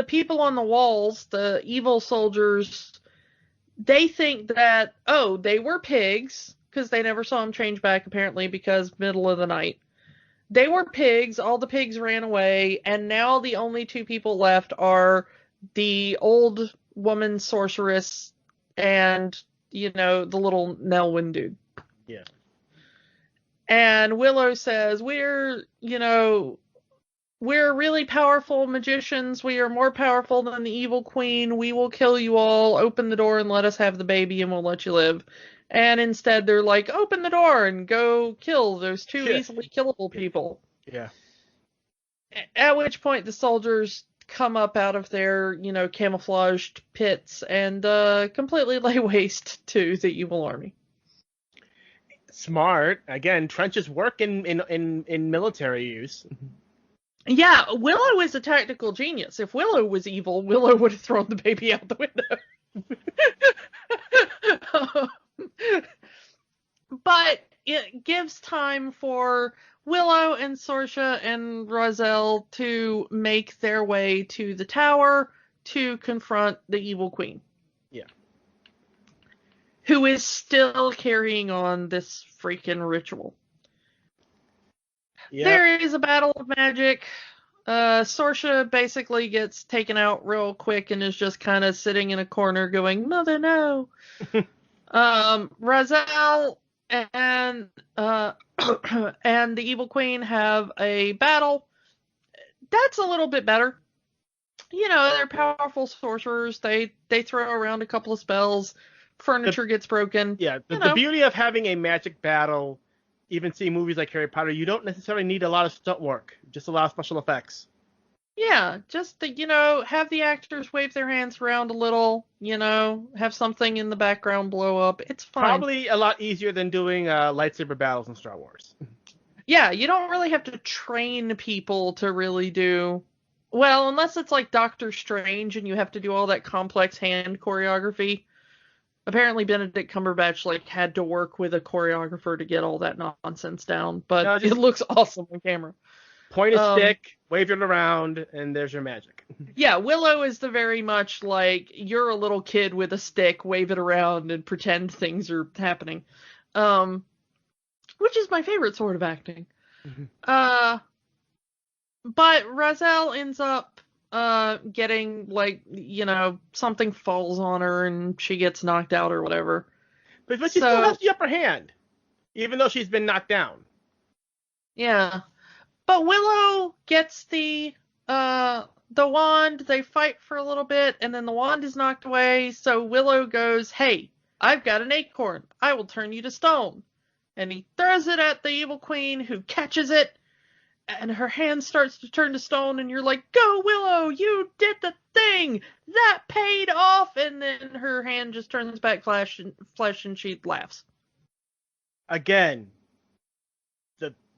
people on the walls, the evil soldiers... They think that, they were pigs, because they never saw them change back, apparently, because middle of the night. They were pigs, all the pigs ran away, and now the only two people left are the old woman sorceress and, the little Nelwyn dude. Yeah. And Willow says, we're really powerful magicians. We are more powerful than the evil queen. We will kill you all. Open the door and let us have the baby and we'll let you live. And instead they're like, open the door and go kill those two easily killable people. Yeah. At which point the soldiers come up out of their, camouflaged pits and completely lay waste to the evil army. Smart. Again, trenches work in military use. Yeah, Willow is a tactical genius. If Willow was evil, Willow would have thrown the baby out the window. But it gives time for Willow and Sorsha and Rozelle to make their way to the tower to confront the evil queen. Yeah. Who is still carrying on this freaking ritual. Yep. There is a battle of magic. Sorsha basically gets taken out real quick and is just kind of sitting in a corner going, Mother, no. Rozelle and and the evil queen have a battle. That's a little bit better. They're powerful sorcerers. They throw around a couple of spells. Furniture gets broken. Yeah, the beauty of having a magic battle, even seeing movies like Harry Potter, you don't necessarily need a lot of stunt work, just a lot of special effects. Yeah, just have the actors wave their hands around a little, have something in the background blow up. It's fine. Probably a lot easier than doing lightsaber battles in Star Wars. Yeah, you don't really have to train people to really do... Well, unless it's like Doctor Strange and you have to do all that complex hand choreography. Apparently Benedict Cumberbatch had to work with a choreographer to get all that nonsense down, but it looks awesome on camera. Point a stick, wave it around, and there's your magic. Yeah, Willow is the very much like, you're a little kid with a stick, wave it around and pretend things are happening. Which is my favorite sort of acting. Mm-hmm. But Rozelle ends up getting, something falls on her and she gets knocked out or whatever. But she still has the upper hand, even though she's been knocked down. Yeah. But Willow gets the wand, they fight for a little bit, and then the wand is knocked away, so Willow goes, hey, I've got an acorn. I will turn you to stone. And he throws it at the evil queen, who catches it, and her hand starts to turn to stone, and you're like, go, Willow, you did the thing! That paid off! And then her hand just turns back flesh, and she laughs. Again,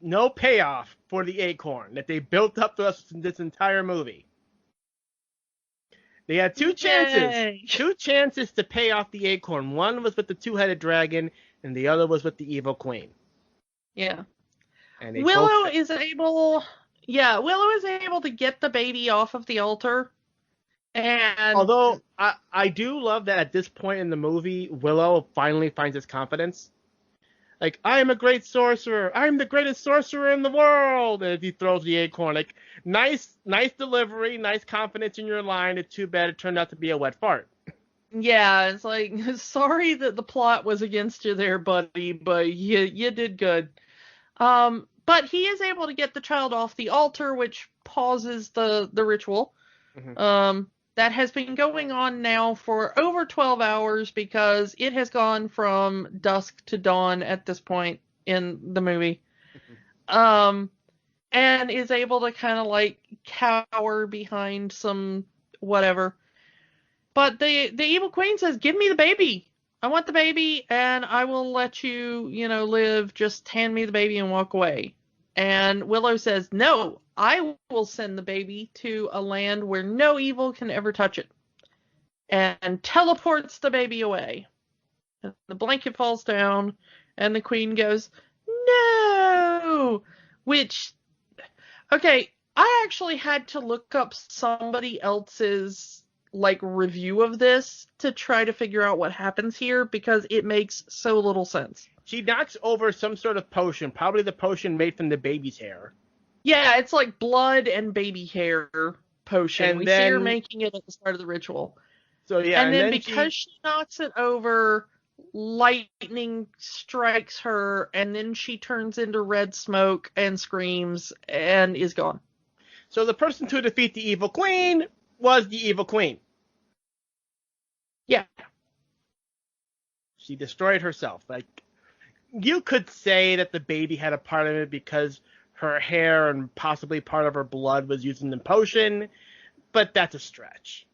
no payoff for the acorn that they built up to us in this entire movie. They had two chances to pay off the acorn. One was with the two-headed dragon, and the other was with the evil queen. Yeah. And Willow is able Yeah, Willow is able to get the baby off of the altar. And Although I do love that at this point in the movie, Willow finally finds his confidence. Like, I am a great sorcerer. I'm the greatest sorcerer in the world. And he throws the acorn. Like, nice delivery, nice confidence in your line. It's too bad it turned out to be a wet fart. yeah, it's like, sorry that the plot was against you there, buddy, but you did good. But he is able to get the child off the altar, which pauses the ritual. Mm-hmm. That has been going on now for over 12 hours because it has gone from dusk to dawn at this point in the movie. And is able to kind of like cower behind some whatever. But the evil queen says, "Give me the baby. I want the baby, and I will let you, live. Just hand me the baby and walk away." And Willow says, "No, I will send the baby to a land where no evil can ever touch it." And teleports the baby away. And the blanket falls down, and the queen goes, "No!" Which, okay, I actually had to look up somebody else's review of this to try to figure out what happens here because it makes so little sense. She knocks over some sort of potion, probably the potion made from the baby's hair. Yeah, it's like blood and baby hair potion. And we then, see her making it at the start of the ritual. So yeah, and then because she knocks it over, lightning strikes her, and then she turns into red smoke and screams and is gone. So the person to defeat the evil queen was the evil queen. Yeah. She destroyed herself. Like, you could say that the baby had a part of it because her hair and possibly part of her blood was used in the potion, but that's a stretch.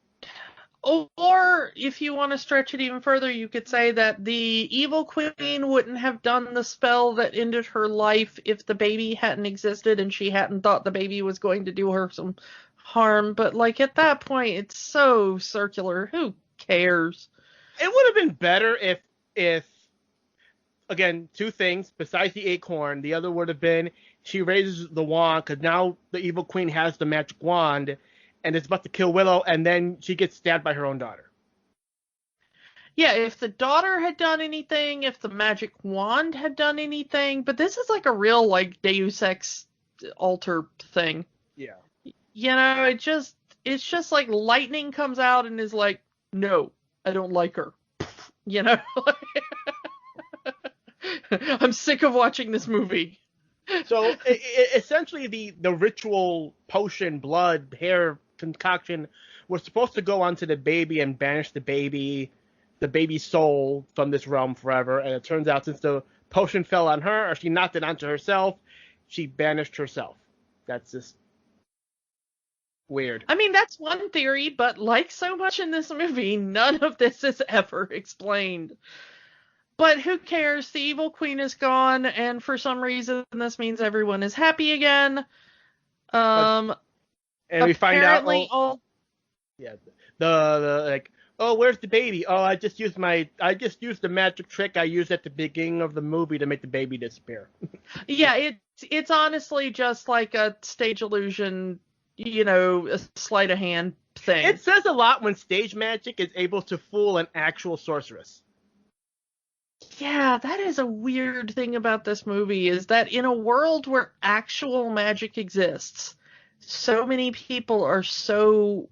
Or if you want to stretch it even further, you could say that the evil queen wouldn't have done the spell that ended her life if the baby hadn't existed and she hadn't thought the baby was going to do her some harm. But at that point, it's so circular. Who cares? It would have been better if again, two things besides the acorn. The other would have been she raises the wand because now the evil queen has the magic wand and is about to kill Willow, and then she gets stabbed by her own daughter. Yeah, if the daughter had done anything, if the magic wand had done anything, but this is a real Deus Ex altar thing. Yeah. It's just like lightning comes out and is like, "No, I don't like her." I'm sick of watching this movie. So essentially the ritual potion, blood, hair concoction was supposed to go onto the baby and banish the baby's soul from this realm forever. And it turns out since the potion fell on her, or she knocked it onto herself, she banished herself. That's just weird. I mean, that's one theory, but like so much in this movie, none of this is ever explained. But who cares? The evil queen is gone, and for some reason, this means everyone is happy again. And we find out, where's the baby? Oh, I just used the magic trick I used at the beginning of the movie to make the baby disappear. Yeah, it's honestly just like a stage illusion, a sleight of hand thing. It says a lot when stage magic is able to fool an actual sorceress. Yeah, that is a weird thing about this movie, is that in a world where actual magic exists, so many people are so,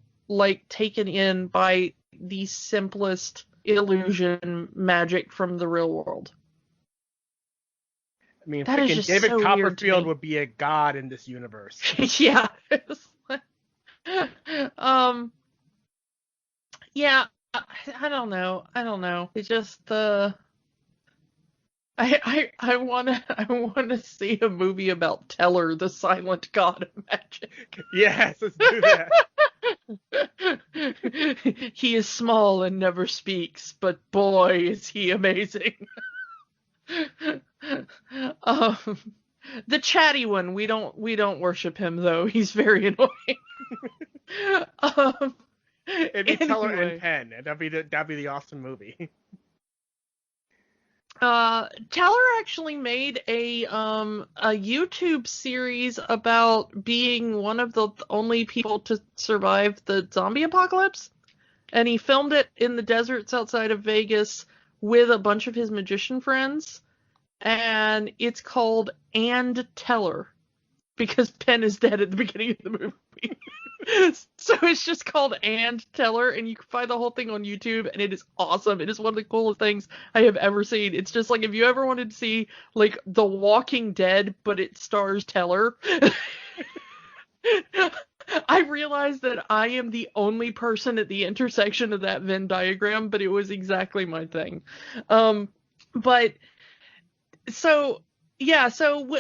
taken in by the simplest illusion magic from the real world. I mean, David so Copperfield would be a god in this universe. Yeah. Yeah, I don't know. It's just, I wanna see a movie about Teller, the silent god of magic. Yes, let's do that. He is small and never speaks, but boy is he amazing. The chatty one, we don't worship him though. He's very annoying. It'd be Teller and Penn, and that'd be the awesome movie. Teller actually made a YouTube series about being one of the only people to survive the zombie apocalypse, and he filmed it in the deserts outside of Vegas with a bunch of his magician friends, and it's called And Teller because Penn is dead at the beginning of the movie. So it's just called And Teller, and you can find the whole thing on YouTube, and it is awesome. It is one of the coolest things I have ever seen. It's just like if you ever wanted to see like The Walking Dead, but it stars Teller. I realized that I am the only person at the intersection of that Venn diagram, but it was exactly my thing. But so yeah, so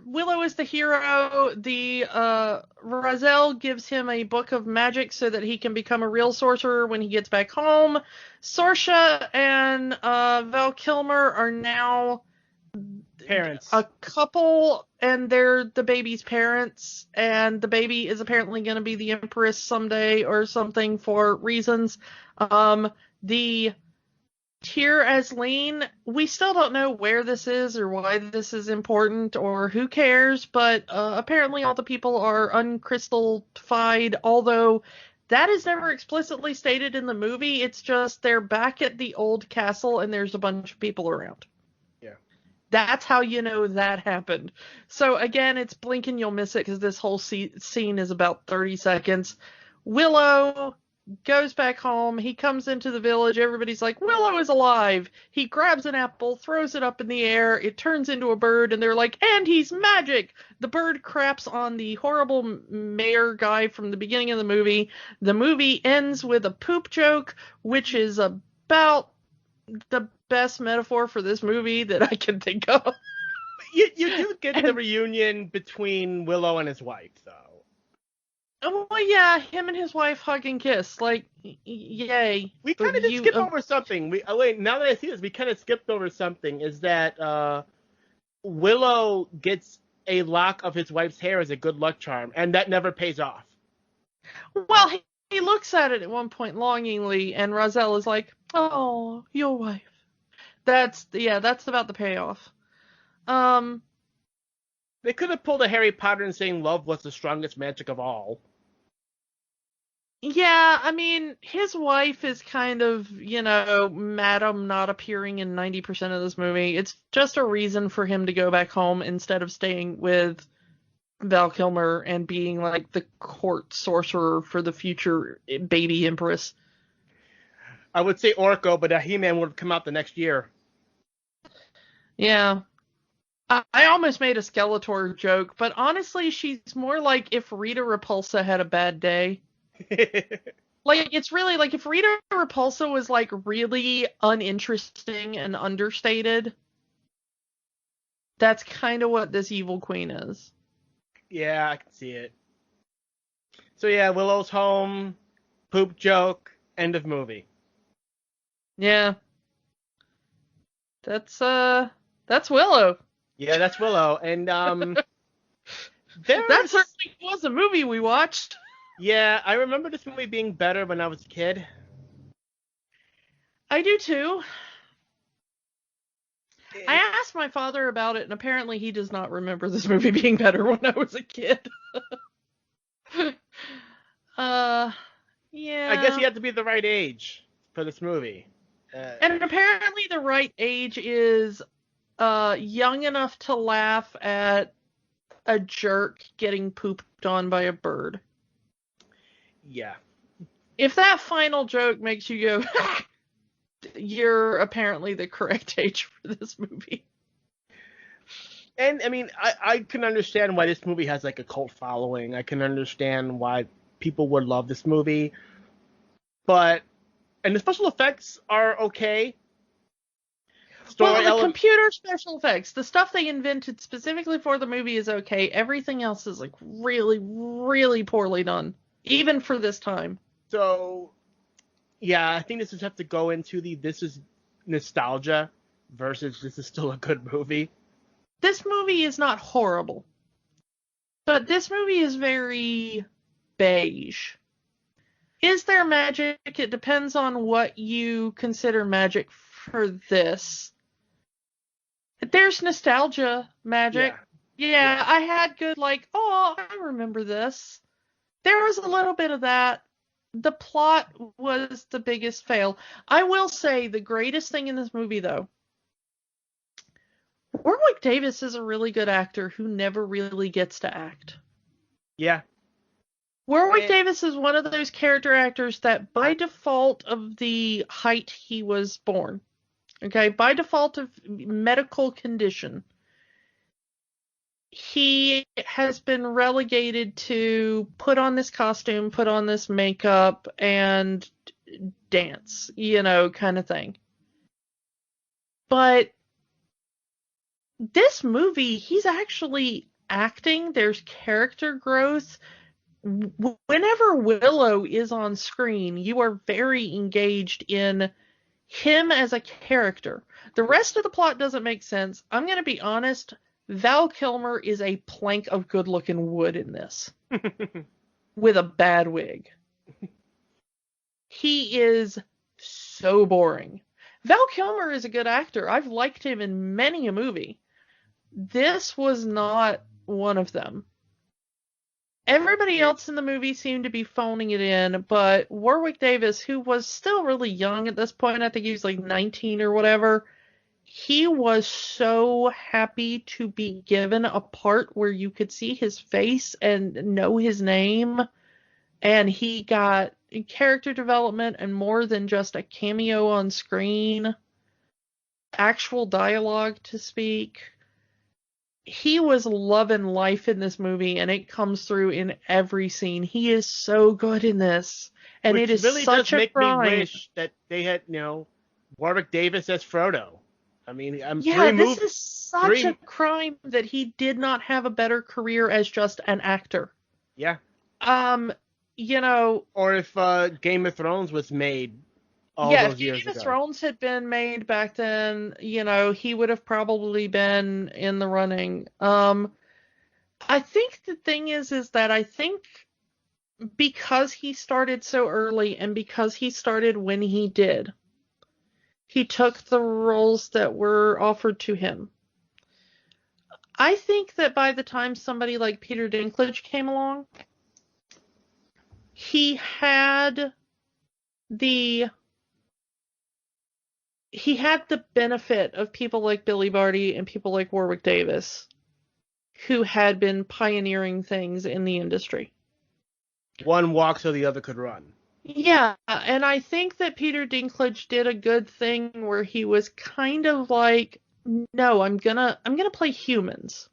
Willow is the hero. The Razel gives him a book of magic so that he can become a real sorcerer when he gets back home. Sorsha and Val Kilmer are now Parents. a couple, and they're the baby's parents, and the baby is apparently going to be the Empress someday or something for reasons. The Here as Lean, we still don't know where this is or why this is important or who cares, but apparently all the people are uncrystallified, although that is never explicitly stated in the movie. It's just they're back at the old castle and there's a bunch of people around. Yeah. That's how you know that happened. So again, it's blink and you'll miss it because this whole scene is about 30 seconds. Willow goes back home. He comes into the village. Everybody's like, Willow is alive. He grabs an apple, throws it up in the air. It turns into a bird, and they're like, and he's magic. The bird craps on the horrible mayor guy from the beginning of the movie. The movie ends with a poop joke, which is about the best metaphor for this movie that I can think of. You do get the reunion between Willow and his wife, though. Well, yeah, him and his wife hug and kiss. Like, yay. We kind of did skip over something. Wait, now that I see this, we kind of skipped over something. Is that Willow gets a lock of his wife's hair as a good luck charm, and that never pays off. Well, he looks at it at one point longingly, and Razel is like, "Oh, your wife." That's about the payoff. They could have pulled a Harry Potter and saying love was the strongest magic of all. Yeah, I mean, his wife is kind of, madam not appearing in 90% of this movie. It's just a reason for him to go back home instead of staying with Val Kilmer and being like the court sorcerer for the future baby empress. I would say Orko, but He-Man would have come out the next year. Yeah. I almost made a Skeletor joke, but honestly, she's more like if Rita Repulsa had a bad day. Like, it's really like if Rita Repulsa was like really uninteresting and understated, that's kind of what this evil queen is. Yeah, I can see it. So yeah, Willow's home, poop joke, end of movie. Yeah. That's Willow. Yeah, that's Willow. And that certainly was a movie we watched. Yeah, I remember this movie being better when I was a kid. I do too. I asked my father about it, and apparently he does not remember this movie being better when I was a kid. Yeah. I guess he had to be the right age for this movie. And apparently the right age is young enough to laugh at a jerk getting pooped on by a bird. Yeah. If that final joke makes you go, you're apparently the correct age for this movie. And, I mean, I can understand why this movie has, like, a cult following. I can understand why people would love this movie. And the special effects are okay. The computer special effects, the stuff they invented specifically for the movie is okay. Everything else is, like, really, really poorly done. Even for this time. So, yeah, I think this would have to go into this is nostalgia versus this is still a good movie. This movie is not horrible. But this movie is very beige. Is there magic? It depends on what you consider magic for this. There's nostalgia magic. Yeah, I had good, like, oh, I remember this. There was a little bit of that. The plot was the biggest fail. I will say the greatest thing in this movie, though, Warwick Davis is a really good actor who never really gets to act. Yeah. Warwick Davis is one of those character actors that by default of the height he was born, okay, by default of medical condition, he has been relegated to put on this costume, put on this makeup, and dance, kind of thing. But this movie, he's actually acting. There's character growth. Whenever Willow is on screen, you are very engaged in him as a character. The rest of the plot doesn't make sense. I'm going to be honest. Val Kilmer is a plank of good-looking wood in this. With a bad wig. He is so boring. Val Kilmer is a good actor. I've liked him in many a movie. This was not one of them. Everybody else in the movie seemed to be phoning it in, but Warwick Davis, who was still really young at this point, I think he was like 19 or whatever, he was so happy to be given a part where you could see his face and know his name, and he got character development and more than just a cameo on screen, actual dialogue to speak. He was loving life in this movie, and it comes through in every scene. He is so good in this, and Which it is really such does a make crime. me wish that they had, Warwick Davis as Frodo. I mean, This is such a crime that he did not have a better career as just an actor. Yeah. Or if Game of Thrones was made all those years ago. If Game of Thrones had been made back then, he would have probably been in the running. I think the thing is that I think because he started so early and because he started when he did, he took the roles that were offered to him. I think that by the time somebody like Peter Dinklage came along, he had the benefit of people like Billy Barty and people like Warwick Davis who had been pioneering things in the industry. One walked so the other could run. Yeah, and I think that Peter Dinklage did a good thing where he was kind of like, no, I'm gonna play humans.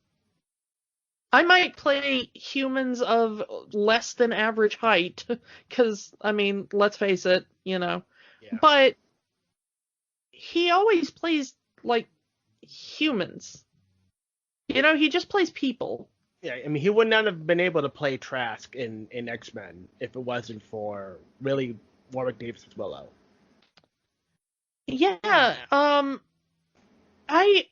I might play humans of less than average height, because, let's face it, Yeah. But he always plays, like, humans. He just plays people. Yeah, he would not have been able to play Trask in X-Men if it wasn't for really Warwick Davis as Willow. Yeah, I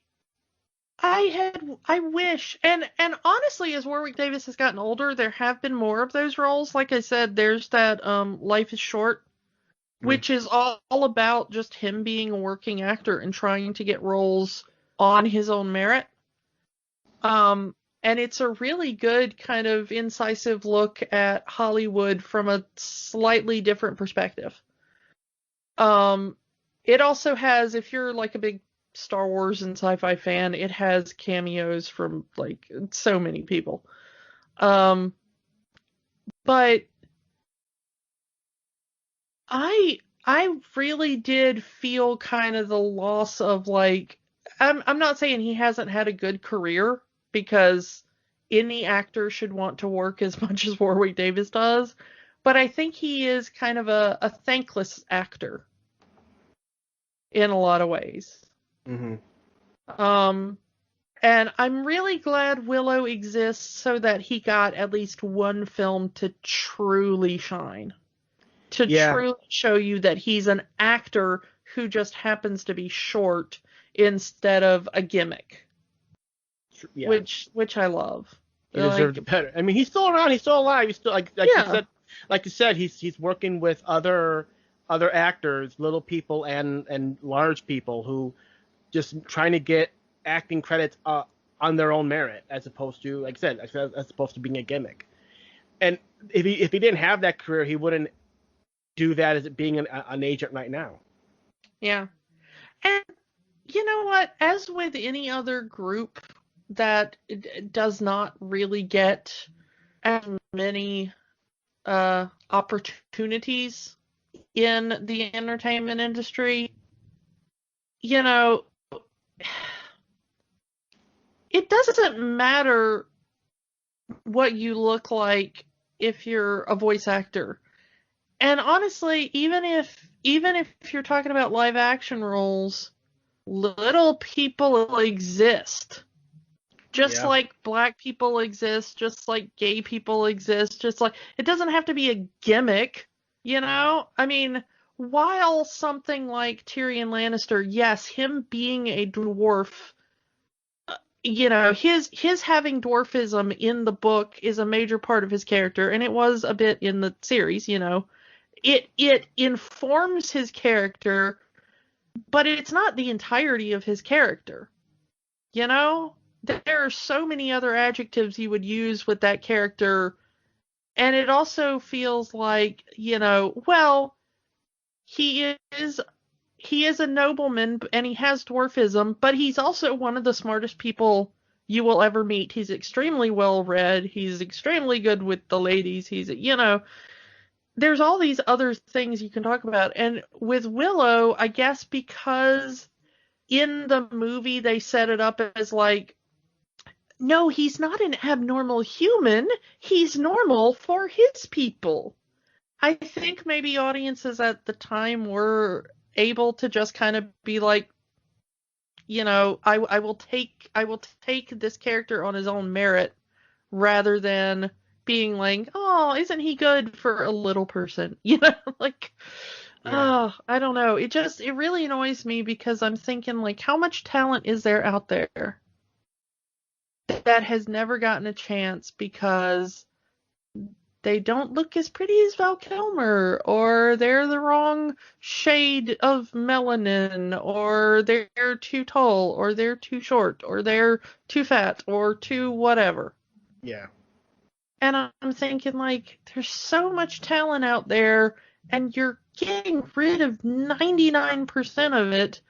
wish, and honestly, as Warwick Davis has gotten older, there have been more of those roles. Like I said, there's that Life is Short, which is all about just him being a working actor and trying to get roles on his own merit. And it's a really good kind of incisive look at Hollywood from a slightly different perspective. It also has, if you're like a big Star Wars and sci-fi fan, it has cameos from like so many people. But I really did feel kind of the loss of, like, I'm not saying he hasn't had a good career, because any actor should want to work as much as Warwick Davis does, but I think he is kind of a thankless actor in a lot of ways. Mm-hmm. And I'm really glad Willow exists so that he got at least one film to truly shine. To truly show you that he's an actor who just happens to be short instead of a gimmick. Yeah. Which I love. He deserved better. He's still around. He's still alive. He's still like you said. He's working with other actors, little people and large people, who just trying to get acting credits on their own merit, as opposed to, like I said, as opposed to being a gimmick. And if he didn't have that career, he wouldn't do that as being an agent right now. Yeah. And you know what? As with any other group that does not really get as many opportunities in the entertainment industry, you know, it doesn't matter what you look like if you're a voice actor. And honestly, even if you're talking about live action roles, little people exist. Just like black people exist, just like gay people exist, just like it doesn't have to be a gimmick, you know? I mean, while something like Tyrion Lannister, yes, him being a dwarf, you know, his having dwarfism in the book is a major part of his character, and it was a bit in the series, you know. It informs his character, but it's not the entirety of his character. You know? There are so many other adjectives you would use with that character, and it also feels like, you know, well, he is a nobleman and he has dwarfism, but he's also one of the smartest people you will ever meet. He's extremely well read. He's extremely good with the ladies. He's, you know, there's all these other things you can talk about. And with Willow, I guess because in the movie they set it up as like, no, he's not an abnormal human. He's normal for his people. I think maybe audiences at the time were able to just kind of be like, you know, I will take this character on his own merit rather than being like, oh, isn't he good for a little person? You know, like, oh, I don't know. It really annoys me because I'm thinking, like, how much talent is there out there that has never gotten a chance because they don't look as pretty as Val Kilmer, or they're the wrong shade of melanin, or they're too tall, or they're too short, or they're too fat, or too whatever. Yeah. And I'm thinking, like, there's so much talent out there, and you're getting rid of 99% of it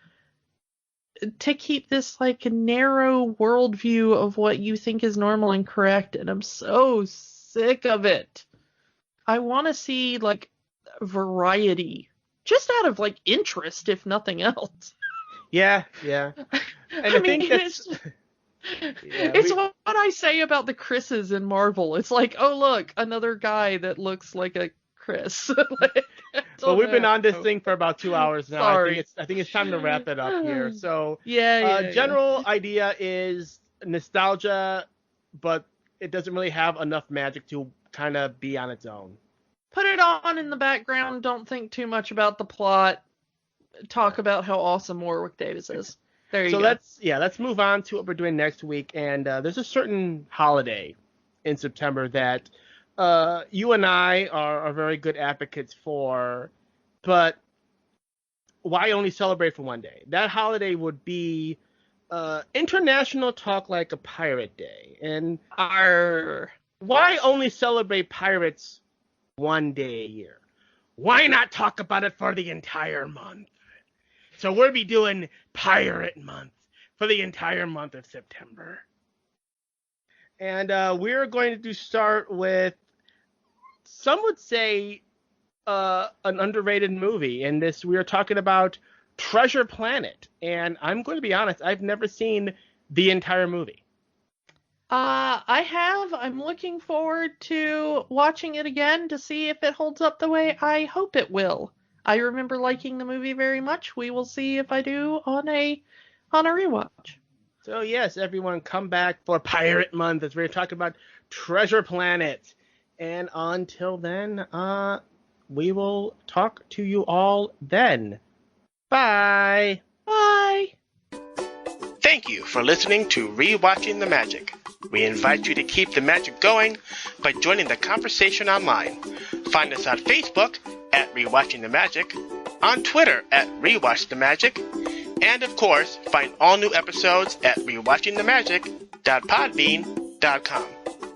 to keep this, like, narrow worldview of what you think is normal and correct, and I'm so sick of it. I want to see, like, variety, just out of, like, interest, if nothing else. Yeah. And I think that's... It's what I say about the Chris's in Marvel. It's like, oh, look, another guy that looks like a Chris. Well, we've been on this thing for about 2 hours now. Sorry. I think it's time to wrap it up here. So, general idea is nostalgia, but it doesn't really have enough magic to kind of be on its own. Put it on in the background. Don't think too much about the plot. Talk about how awesome Warwick Davis is. There you go. Let's move on to what we're doing next week. And there's a certain holiday in September that you and I are very good advocates for, but why only celebrate for one day? That holiday would be International Talk Like a Pirate Day. And why only celebrate pirates one day a year? Why not talk about it for the entire month? So we'll be doing Pirate Month for the entire month of September. And we're going to start with, some would say, an underrated movie. In this, we are talking about Treasure Planet. And I'm going to be honest, I've never seen the entire movie. I have. I'm looking forward to watching it again to see if it holds up the way I hope it will. I remember liking the movie very much. We will see if I do on a rewatch. So yes, everyone, come back for Pirate Month as we're talking about Treasure Planet. And until then, we will talk to you all then. Bye. Bye. Thank you for listening to Rewatching the Magic. We invite you to keep the magic going by joining the conversation online. Find us on Facebook at Rewatching the Magic, on Twitter at Rewatch the Magic, And of course, find all new episodes at rewatchingthemagic.podbean.com.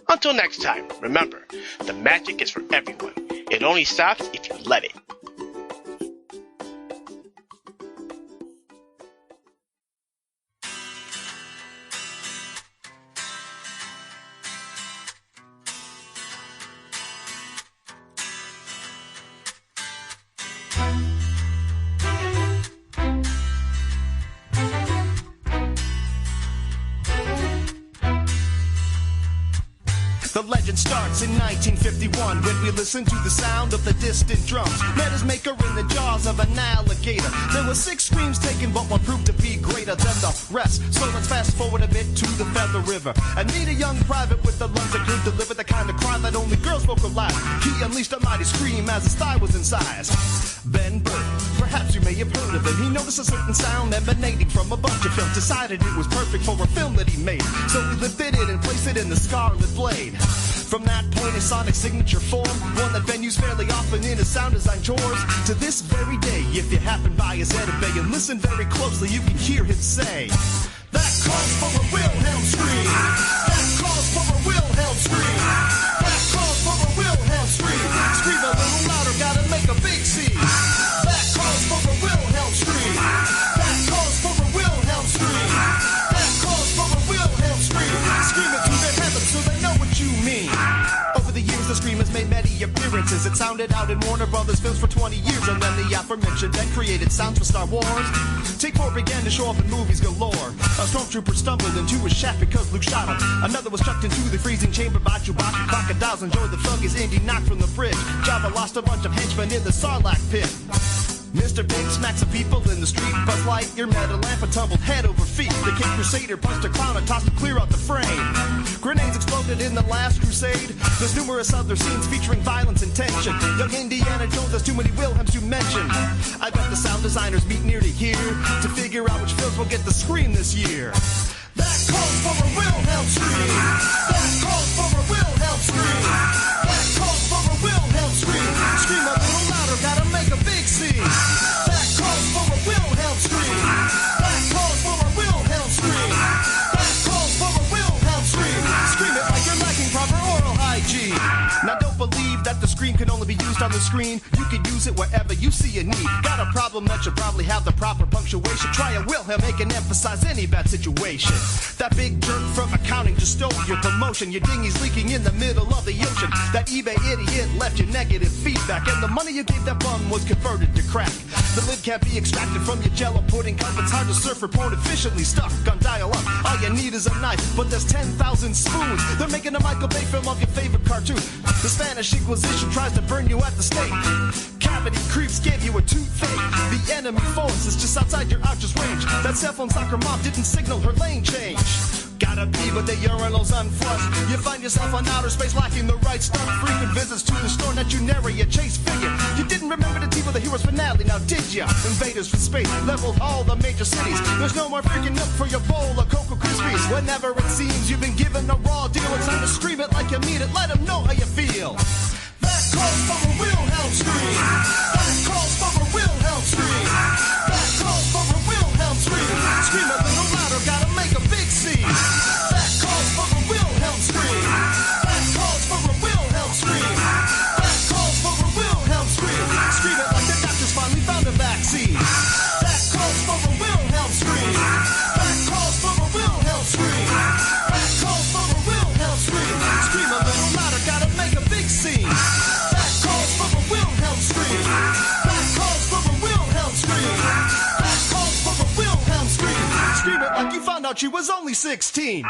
Until next time, remember, the magic is for everyone. It only stops if you let it. The legend starts in 1951 when we listen to the sound of the distant drums. Met his maker in the jaws of an alligator. There were 6 screams taken, but one proved to be greater than the rest. So let's fast forward a bit to the Feather River and meet a young private with the lungs that could deliver the kind of cry that only girls vocalize. He unleashed a mighty scream as his thigh was incised. Ben Burtt, perhaps you may have heard of him. He noticed a certain sound emanating from a bunch of films. Decided it was perfect for a film that he made. So he lifted it and placed it in the Scarlet Blade. From that point, his sonic signature formed, one that Ben used fairly often in his sound design chores. To this very day, if you happen by his head bay and listen very closely, you can hear him say, "That calls for a Wilhelm scream. That calls for a Wilhelm scream. That calls for a Wilhelm scream. Scream a little louder, gotta make a big scene. That calls for a Wilhelm scream. That calls for a Wilhelm scream. That calls for a Wilhelm scream. Scream it to the heavens so they know what you mean." Over the years, the Scream has made many appearances. It sounded out in Warner Brothers films for 20 years, and then the aforementioned Ben created sounds for Star Wars. Take 4 began to show up in movies galore. A stormtrooper stumbled into his shaft because Luke shot him. Another was chucked into the freezing chamber by Chewbacca. Crocodiles enjoyed the thug as Indy knocked from the bridge. Jabba lost a bunch of henchmen in the Sarlacc pit. Mr. Big smacked some people in the street. Buzz Lightyear met a lamp and tumbled head over feet. The Cape Crusader punched a clown and tossed him clear out the frame. Grenades exploded in the last crusade. There's numerous other scenes featuring violence and tension. Young Indiana Jones has too many Wilhelms to mention. I bet the sound designers meet near to here to figure out which films will get the Scream this year. That calls for a Wilhelm scream. That calls for a Wilhelm scream. That calls for a Wilhelm scream. Scream a little louder, gotta make a big scene. That calls for a Wilhelm scream. That calls for a Wilhelm scream. That calls for a Wilhelm scream. Scream it like you're lacking proper oral hygiene. Now don't believe that the Scream can only be used on the screen. You can use it wherever you see a need. Got a problem that should probably have the proper punctuation. Try a Wilhelm, it can emphasize any bad situation. That big jerk from accounting just stole your promotion. Your dinghy's leaking in the middle of the ocean. That eBay idiot left you negative feedback, and the money you gave that bum was converted to crack. The lid can't be extracted from your Jello pudding cup. It's hard to surf for porn efficiently stuck on dial-up. All you need is a knife, but there's 10,000 spoons. They're making a Michael Bay film of your favorite cartoon. The Spanish Inquisition tries to burn you at the stake. Cavity creeps gave you a toothache. The enemy force is just outside your archer's range. That cell phone soccer mom didn't signal her lane change. Gotta pee, but the urinal's unflushed. You find yourself on outer space lacking the right stuff. Frequent visits to the store net you nary a chase figure. You didn't remember the team of the hero's finale, now did ya? Invaders from space leveled all the major cities. There's no more freaking milk for your bowl of Cocoa Krispies. Whenever it seems you've been given a raw deal, it's time to scream it like you mean it. Let them know how you feel. That calls for a Wilhelm scream. That calls for a Wilhelm scream. That calls for a Wilhelm scream. Scream a little louder, gotta make a big scene. That calls for a Wilhelm scream. That calls for a Wilhelm scream. That calls for a Wilhelm scream. Scream it like the doctors finally found a vaccine. That calls for a Wilhelm scream. That calls for a Wilhelm scream. That calls for a Wilhelm scream. Scream a little louder, gotta make a big scene. That calls for a Wilhelm scream. That calls for a Wilhelm scream. That calls for a Wilhelm scream. Scream it like you found out she was only 16.